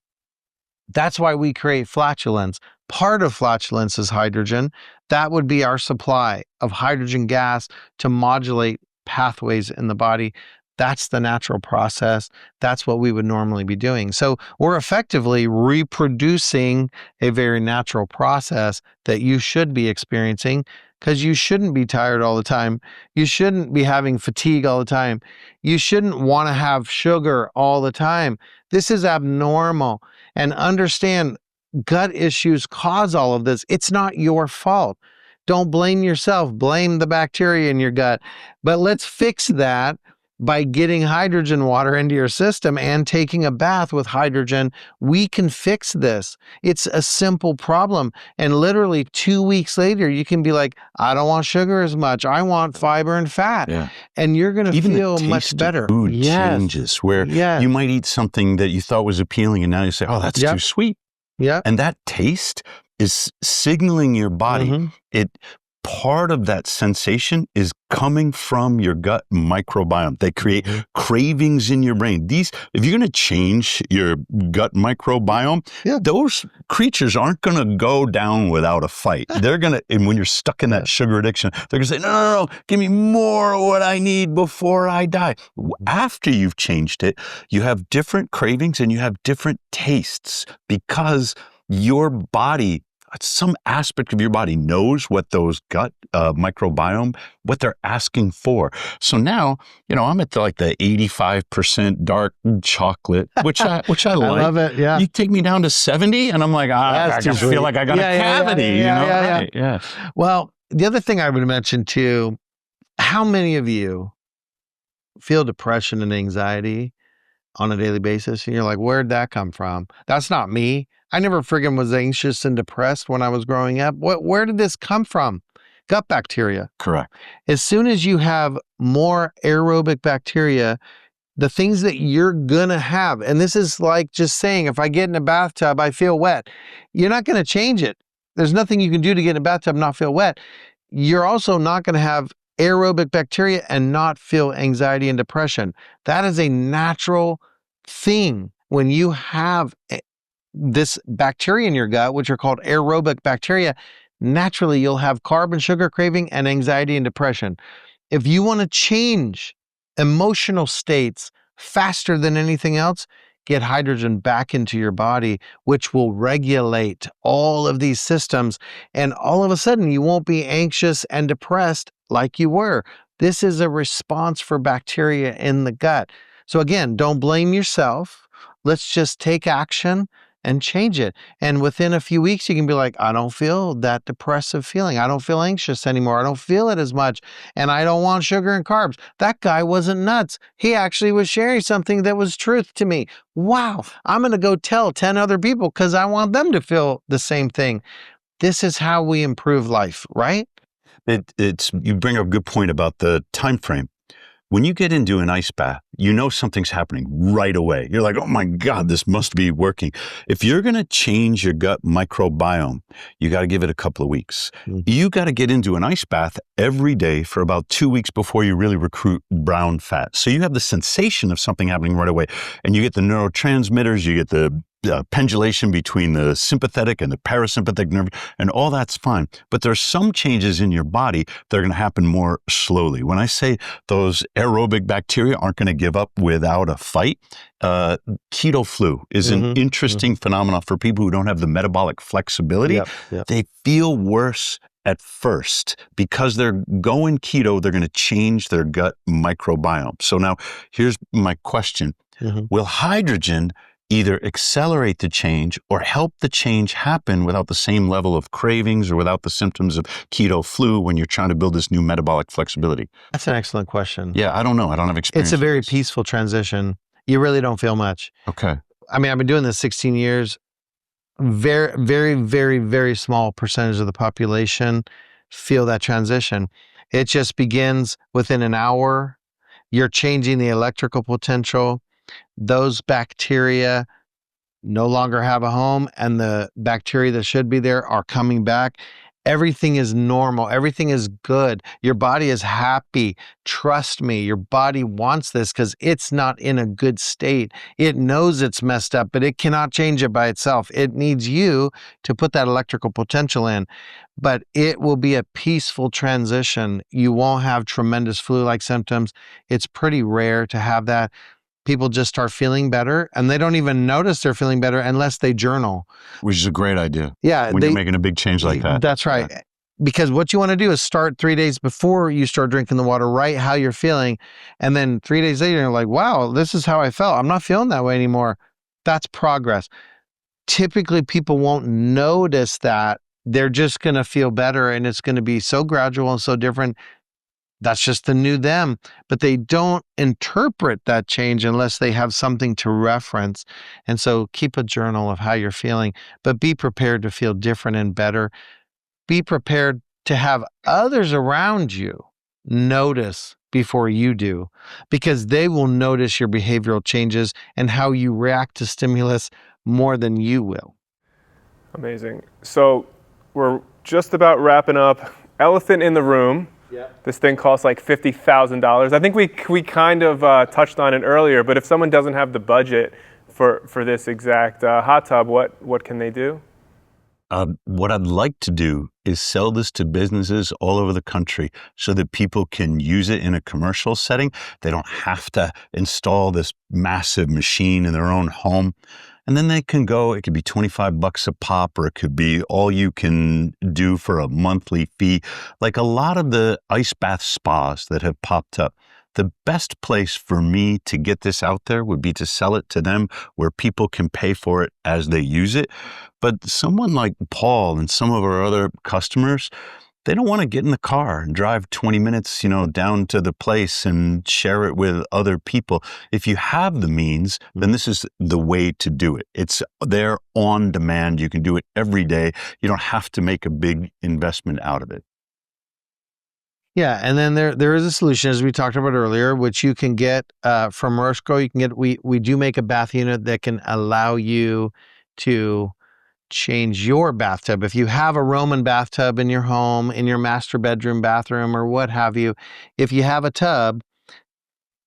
That's why we create flatulence. Part of flatulence is hydrogen. That would be our supply of hydrogen gas to modulate pathways in the body. That's the natural process. That's what we would normally be doing. So we're effectively reproducing a very natural process that you should be experiencing, because you shouldn't be tired all the time. You shouldn't be having fatigue all the time. You shouldn't want to have sugar all the time. This is abnormal. And understand, gut issues cause all of this. It's not your fault. Don't blame yourself. Blame the bacteria in your gut. But let's fix that by getting hydrogen water into your system and taking a bath with hydrogen, we can fix this. It's a simple problem. And literally 2 weeks later, you can be like, I don't want sugar as much. I want fiber and fat. Yeah. And you're going to Even feel the much taste better. of food changes, where you might eat something that you thought was appealing and now you say, oh, that's too sweet. Yeah. And that taste is signaling your body. Part of that sensation is coming from your gut microbiome. They create cravings in your brain. If you're going to change your gut microbiome, those creatures aren't going to go down without a fight. They're going to, and when you're stuck in that sugar addiction, they're going to say, no, give me more of what I need before I die. After you've changed it, you have different cravings and you have different tastes because your body, some aspect of your body knows what those gut microbiome, what they're asking for. So now, I'm at the 85% dark chocolate, which I like. I love it. Yeah. You take me down to 70 and I'm like, I just feel like I got a cavity, Yeah. Well, the other thing I would mention too, how many of you feel depression and anxiety on a daily basis? And you're like, where'd that come from? That's not me. I never friggin' was anxious and depressed when I was growing up. Where did this come from? Gut bacteria. Correct. As soon as you have more aerobic bacteria, the things that you're gonna have, and this is like just saying, if I get in a bathtub, I feel wet. You're not gonna change it. There's nothing you can do to get in a bathtub and not feel wet. You're also not gonna have aerobic bacteria and not feel anxiety and depression. That is a natural thing. When you have this bacteria in your gut, which are called aerobic bacteria, naturally you'll have carb and sugar craving and anxiety and depression. If you want to change emotional states faster than anything else, get hydrogen back into your body, which will regulate all of these systems. And all of a sudden, you won't be anxious and depressed like you were. This is a response for bacteria in the gut. So again, don't blame yourself. Let's just take action and change it. And within a few weeks, you can be like, I don't feel that depressive feeling. I don't feel anxious anymore. I don't feel it as much. And I don't want sugar and carbs. That guy wasn't nuts. He actually was sharing something that was truth to me. Wow. I'm going to go tell 10 other people because I want them to feel the same thing. This is how we improve life, right? You bring up a good point about the time frame. When you get into an ice bath, you know something's happening right away. You're like, oh my God, this must be working. If you're going to change your gut microbiome, you got to give it a couple of weeks. You got to get into an ice bath every day for about 2 weeks before you really recruit brown fat. So you have the sensation of something happening right away. And you get the neurotransmitters, you get the pendulation between the sympathetic and the parasympathetic nerve, and all that's fine. But there's some changes in your body that are going to happen more slowly. When I say those aerobic bacteria aren't going to give up without a fight, keto flu is an interesting phenomenon for people who don't have the metabolic flexibility. They feel worse at first because they're going keto. They're going to change their gut microbiome. So now here's my question. Will hydrogen either accelerate the change or help the change happen without the same level of cravings or without the symptoms of keto flu when you're trying to build this new metabolic flexibility? That's an excellent question. Yeah, I don't know. I don't have experience. It's a very peaceful transition. You really don't feel much. Okay. I mean, I've been doing this 16 years. Very, very, very, very small percentage of the population feel that transition. It just begins within an hour. You're changing the electrical potential. Those bacteria no longer have a home, and the bacteria that should be there are coming back. Everything is normal. Everything is good. Your body is happy. Trust me, your body wants this because it's not in a good state. It knows it's messed up, but it cannot change it by itself. It needs you to put that electrical potential in. But it will be a peaceful transition. You won't have tremendous flu-like symptoms. It's pretty rare to have that. People just start feeling better, and they don't even notice they're feeling better unless they journal. Which is a great idea. Yeah. When you're making a big change like that. That's right. Yeah. Because what you want to do is start 3 days before you start drinking the water, write how you're feeling. And then 3 days later, you're like, wow, this is how I felt. I'm not feeling that way anymore. That's progress. Typically, people won't notice that. They're just going to feel better, and it's going to be so gradual and so different. that's just the new them, but they don't interpret that change unless they have something to reference. And so keep a journal of how you're feeling, but be prepared to feel different and better. Be prepared to have others around you notice before you do, because they will notice your behavioral changes and how you react to stimulus more than you will. Amazing. So we're just about wrapping up. Elephant in the room. Yeah. This thing costs like $50,000. I think we kind of touched on it earlier, but if someone doesn't have the budget for this exact hot tub, what can they do? What I'd like to do is sell this to businesses all over the country so that people can use it in a commercial setting. They don't have to install this massive machine in their own home. And then they can go, it could be $25 a pop, or it could be all you can do for a monthly fee. Like a lot of the ice bath spas that have popped up, the best place for me to get this out there would be to sell it to them where people can pay for it as they use it. But someone like Paul and some of our other customers, they don't want to get in the car and drive 20 minutes, down to the place and share it with other people. If you have the means, then this is the way to do it. It's there on demand. You can do it every day. You don't have to make a big investment out of it. Yeah, and then there is a solution, as we talked about earlier, which you can get from Morozko. You can get, we do make a bath unit that can allow you to change your bathtub. If you have a Roman bathtub in your home, in your master bedroom, bathroom, or what have you, if you have a tub,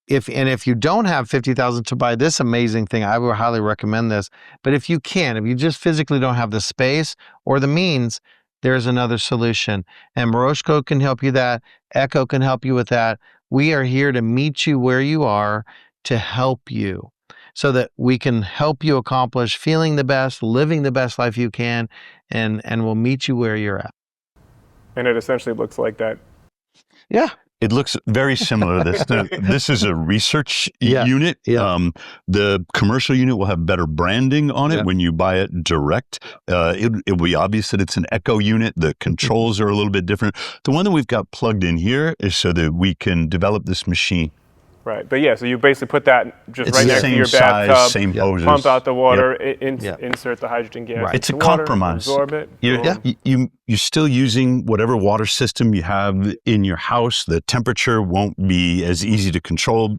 if you don't have $50,000 to buy this amazing thing, I would highly recommend this. But if you just physically don't have the space or the means, there's another solution. And Morozko can help you that. Echo can help you with that. We are here to meet you where you are, to help you, so that we can help you accomplish feeling the best, living the best life you can, and we'll meet you where you're at. And it essentially looks like that. Yeah. It looks very similar to this. This is a research unit. Yeah. The commercial unit will have better branding on it when you buy it direct. It will be obvious that it's an Echo unit. The controls are a little bit different. The one that we've got plugged in here is so that we can develop this machine. Right, but yeah, so you basically put that just It's right the next to same your size, bathtub, same hoses. pump out the water, insert the hydrogen gas. Right. It's a into water, compromise. absorb it. You're still using whatever water system you have in your house. The temperature won't be as easy to control.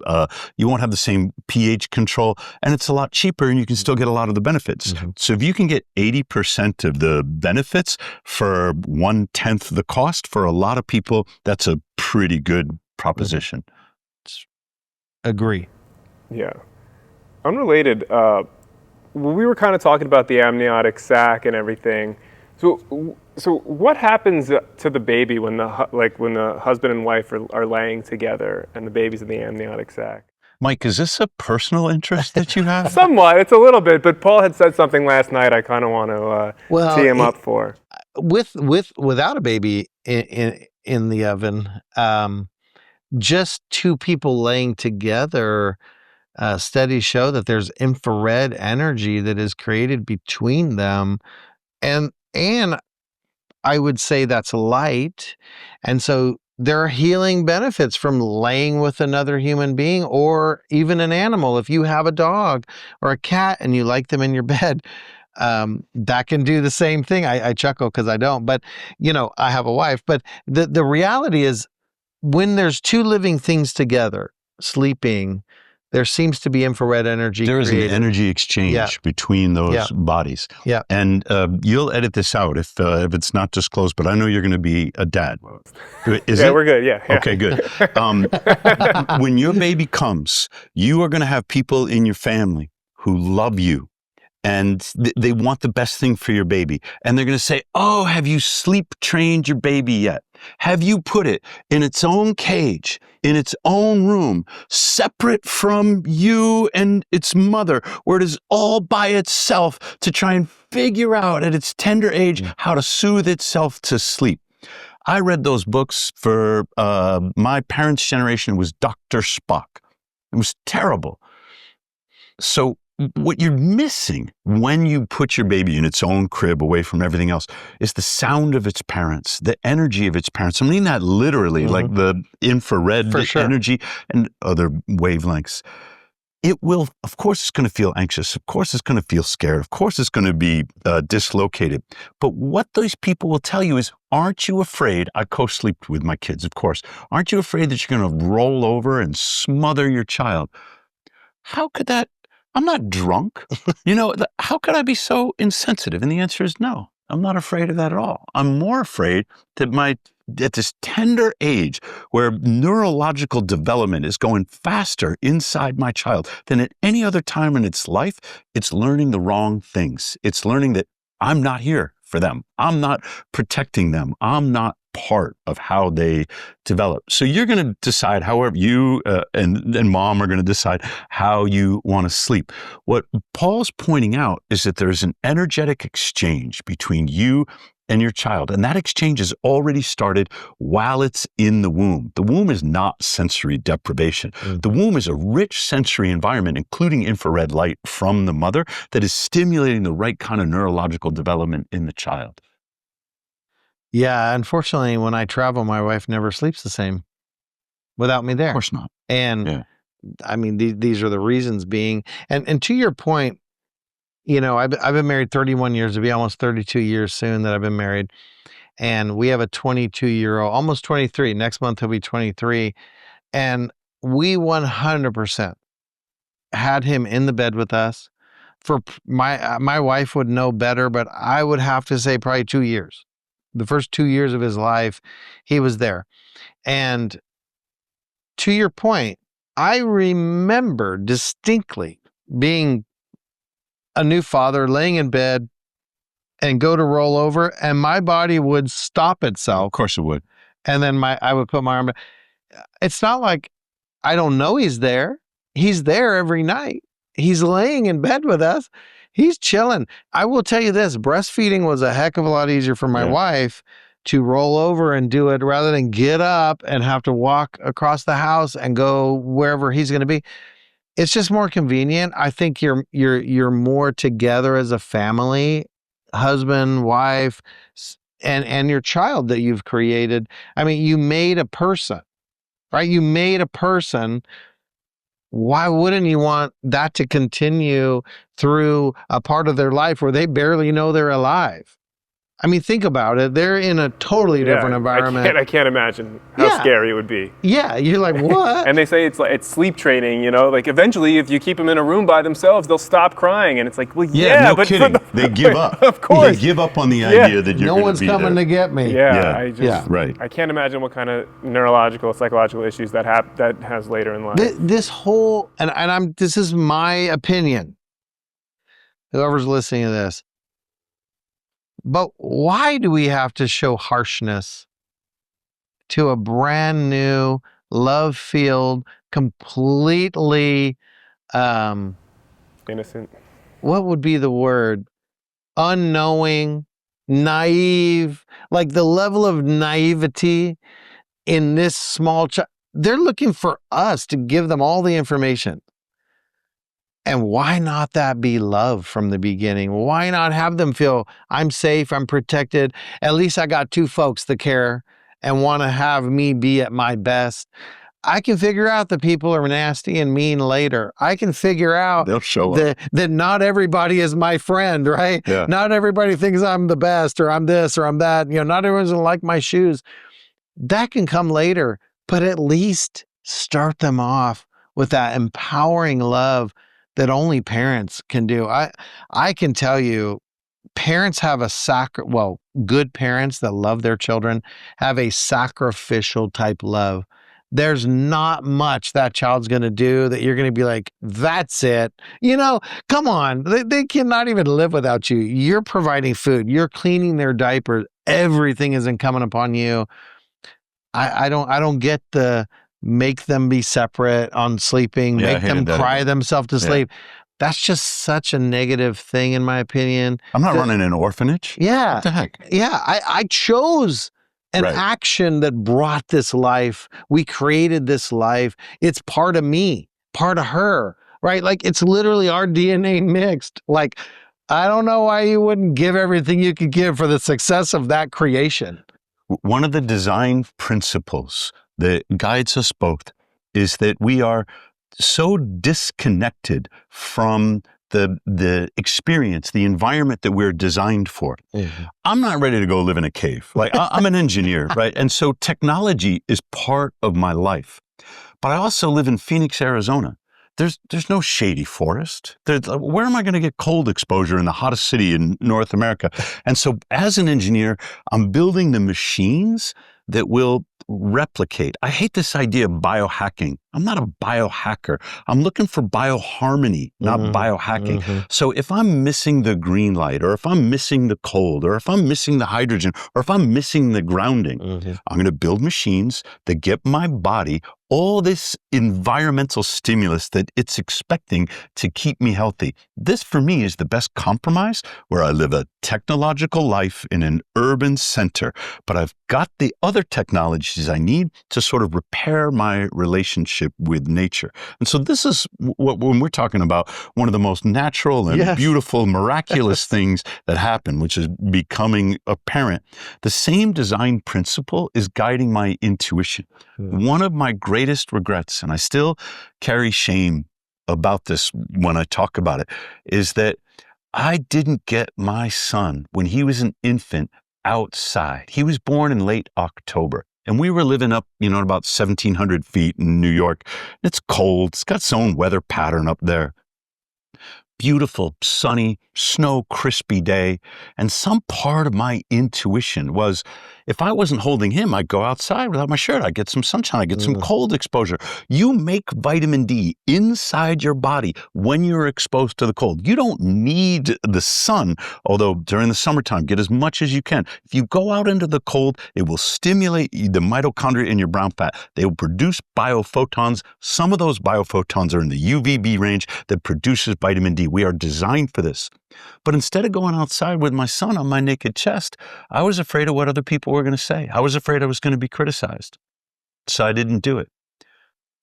You won't have the same pH control, and it's a lot cheaper, and you can still get a lot of the benefits. Mm-hmm. So if you can get 80% of the benefits for 1/10 the cost, for a lot of people, that's a pretty good proposition. Mm-hmm. Agree. Yeah. Unrelated, we were kind of talking about the amniotic sac and everything. So what happens to the baby when the husband and wife are laying together and the baby's in the amniotic sac? Mike, is this a personal interest that you have? Somewhat, it's a little bit, but Paul had said something last night I kind of want to tee him up for. Without a baby in the oven, just two people laying together, studies show that there's infrared energy that is created between them, and I would say that's light, and so there are healing benefits from laying with another human being or even an animal. If you have a dog or a cat and you like them in your bed, that can do the same thing. I chuckle because I don't, but I have a wife. But the reality is, when there's two living things together, sleeping, there seems to be infrared energy. There is an energy exchange between those bodies. Yeah. And you'll edit this out if it's not disclosed, but I know you're going to be a dad. Is it? We're good. Yeah. Okay, good. When your baby comes, you are going to have people in your family who love you. And they want the best thing for your baby. And they're going to say, oh, have you sleep trained your baby yet? Have you put it in its own cage, in its own room, separate from you and its mother, where it is all by itself to try and figure out at its tender age how to soothe itself to sleep? I read those books for my parents' generation. It was Dr. Spock. It was terrible. So what you're missing when you put your baby in its own crib away from everything else is the sound of its parents, the energy of its parents. I mean that literally, like the infrared For sure. energy and other wavelengths. It will, of course, it's going to feel anxious. Of course, it's going to feel scared. Of course, it's going to be dislocated. But what those people will tell you is, aren't you afraid? I co-sleep with my kids, of course. Aren't you afraid that you're going to roll over and smother your child? How could that? I'm not drunk. How could I be so insensitive? And the answer is no. I'm not afraid of that at all. I'm more afraid that at this tender age where neurological development is going faster inside my child than at any other time in its life, it's learning the wrong things. It's learning that I'm not here for them. I'm not protecting them. I'm not part of how they develop. So you're going to decide however you and mom are going to decide how you want to sleep. What Paul's pointing out is that there's an energetic exchange between you and your child. And that exchange has already started while it's in the womb. The womb is not sensory deprivation. The womb is a rich sensory environment, including infrared light from the mother, that is stimulating the right kind of neurological development in the child. Yeah, unfortunately, when I travel, my wife never sleeps the same without me there. Of course not. And I mean, these are the reasons being. And to your point, I've been married 31 years. It'll be almost 32 years soon that I've been married. And we have a 22-year-old, almost 23. Next month he'll be 23. And we 100% had him in the bed with us. For my wife would know better, but I would have to say probably 2 years. The first 2 years of his life, he was there. And to your point, I remember distinctly being a new father, laying in bed and go to roll over, and my body would stop itself. Of course it would. And then I would put my arm. It's not like I don't know he's there. He's there every night. He's laying in bed with us. He's chilling. I will tell you this, breastfeeding was a heck of a lot easier for my wife to roll over and do it rather than get up and have to walk across the house and go wherever he's going to be. It's just more convenient. I think you're more together as a family, husband, wife, and your child that you've created. I mean, you made a person, right? You made a person. Why wouldn't you want that to continue through a part of their life where they barely know they're alive? I mean, think about it. They're in a totally different environment. I can't imagine how scary it would be. Yeah, you're like, what? And they say it's sleep training, like eventually if you keep them in a room by themselves, they'll stop crying. And it's like, well, no but kidding. They give up. Of course. They give up on the idea that you're no one's coming to get me. Right. I can't imagine what kind of neurological, psychological issues that has later in life. This whole, this is my opinion. Whoever's listening to this. But why do we have to show harshness to a brand new, love-filled, completely innocent? What would be the word? Unknowing, naive, like the level of naivety in this small child. They're looking for us to give them all the information. And why not that be love from the beginning? Why not have them feel I'm safe, I'm protected. At least I got two folks that care and want to have me be at my best. I can figure out that people are nasty and mean later. I can figure out they'll show up. That not everybody is my friend, right? Yeah. Not everybody thinks I'm the best or I'm this or I'm that. Not everyone's going to like my shoes. That can come later, but at least start them off with that empowering love that only parents can do. I can tell you, parents have good parents that love their children have a sacrificial type love. There's not much that child's going to do that you're going to be like, that's it. Come on. They cannot even live without you. You're providing food. You're cleaning their diapers. Everything is incumbent upon you. I don't get the make them be separate on sleeping, make them cry themselves to sleep. That's just such a negative thing, in my opinion. I'm not running an orphanage. Yeah. What the heck? Yeah. I chose an action that brought this life. We created this life. It's part of me, part of her. right? Like it's literally our DNA mixed. Like, I don't know why you wouldn't give everything you could give for the success of that creation. One of the design principles that guides us both is that we are so disconnected from the experience, the environment that we're designed for. Mm-hmm. I'm not ready to go live in a cave. Like I'm an engineer, right? And so technology is part of my life. But I also live in Phoenix, Arizona. There's no shady forest. Where am I going to get cold exposure in the hottest city in North America? And so as an engineer, I'm building the machines that will replicate. I hate this idea of biohacking. I'm not a biohacker. I'm looking for bioharmony, not biohacking. So if I'm missing the green light, or if I'm missing the cold, or if I'm missing the hydrogen, or if I'm missing the grounding, I'm going to build machines that get my body all this environmental stimulus that it's expecting to keep me healthy. This, for me, is the best compromise where I live a technological life in an urban center, but I've got the other technologies I need to sort of repair my relationship with nature. And so this is what, when we're talking about one of the most natural and beautiful, miraculous things that happen, which is becoming apparent. The same design principle is guiding my intuition. One of my greatest regrets, and I still carry shame about this when I talk about it, is that I didn't get my son when he was an infant outside. He was born in late October, and we were living up, at about 1,700 feet in New York. It's cold. It's got its own weather pattern up there. Beautiful, sunny, snow, crispy day. And some part of my intuition was, if I wasn't holding him, I'd go outside without my shirt. I'd get some sunshine. I'd get some cold exposure. You make vitamin D inside your body when you're exposed to the cold. You don't need the sun, although during the summertime, get as much as you can. If you go out into the cold, it will stimulate the mitochondria in your brown fat. They will produce biophotons. Some of those biophotons are in the UVB range that produces vitamin D. We are designed for this. But instead of going outside with my son on my naked chest, I was afraid of what other people were going to say. I was afraid I was going to be criticized. So I didn't do it.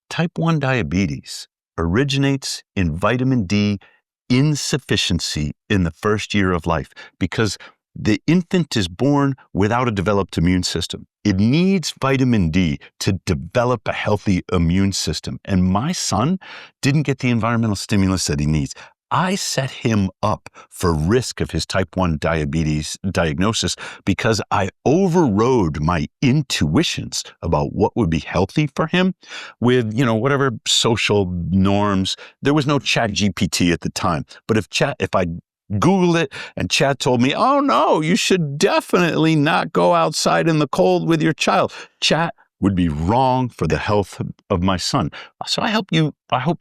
Type 1 diabetes originates in vitamin D insufficiency in the first year of life because the infant is born without a developed immune system. It needs vitamin D to develop a healthy immune system. And my son didn't get the environmental stimulus that he needs. I set him up for risk of his type 1 diabetes diagnosis because I overrode my intuitions about what would be healthy for him with, whatever social norms. There was no Chat GPT at the time, but if I Googled it and Chat told me, oh no, you should definitely not go outside in the cold with your child, Chat would be wrong for the health of my son. So I hope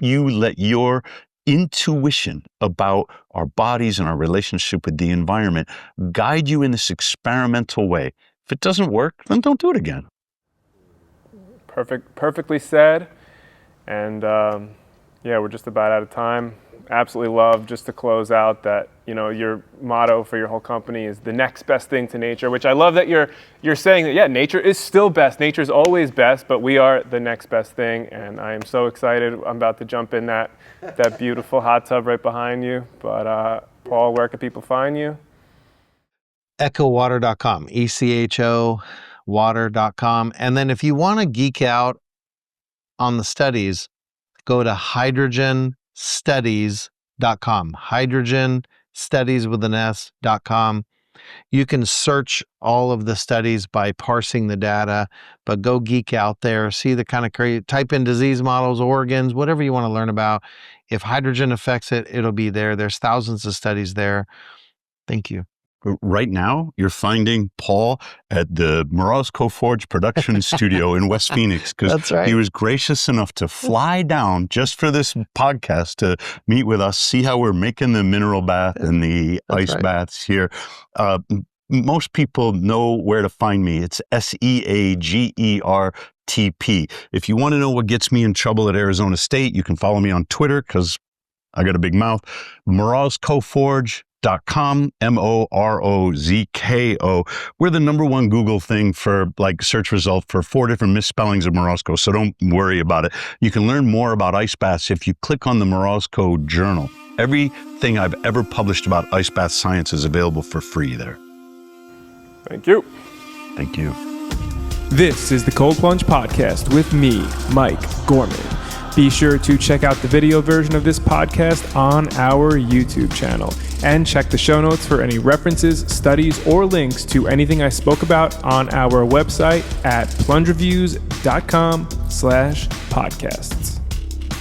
you let your intuition about our bodies and our relationship with the environment guide you in this experimental way. If it doesn't work, then don't do it again. Perfectly said. And we're just about out of time. Absolutely love, just to close out, that your motto for your whole company is the next best thing to nature, which I love that you're saying that nature is still best. Nature is always best, but we are the next best thing. And I am so excited. I'm about to jump in that beautiful hot tub right behind you. But Paul, where can people find you? EchoWater.com, ECHO water.com. And then if you want to geek out on the studies, go to hydrogenstudies.com, hydrogenstudies.com. You can search all of the studies by parsing the data, but go geek out there, see the kind of type in disease models, organs, whatever you want to learn about. If hydrogen affects it, it'll be there. There's thousands of studies there. Thank you. Right now, you're finding Paul at the Morozko Forge production studio in West Phoenix because he was gracious enough to fly down just for this podcast to meet with us, see how we're making the mineral bath and the ice baths here. Most people know where to find me. It's SEAGERTP. If you want to know what gets me in trouble at Arizona State, you can follow me on Twitter because I got a big mouth. Morozkoforge.com, Morozko. We're the number one Google thing for like search result for 4 different misspellings of Morozko, so don't worry about it. You can learn more about ice baths if you click on the Morozko Journal. Everything I've ever published about ice bath science is available for free there. Thank you. Thank you. This is the Cold Plunge Podcast with me, Mike Gorman. Be sure to check out the video version of this podcast on our YouTube channel and check the show notes for any references, studies, or links to anything I spoke about on our website at plungereviews.com/podcasts.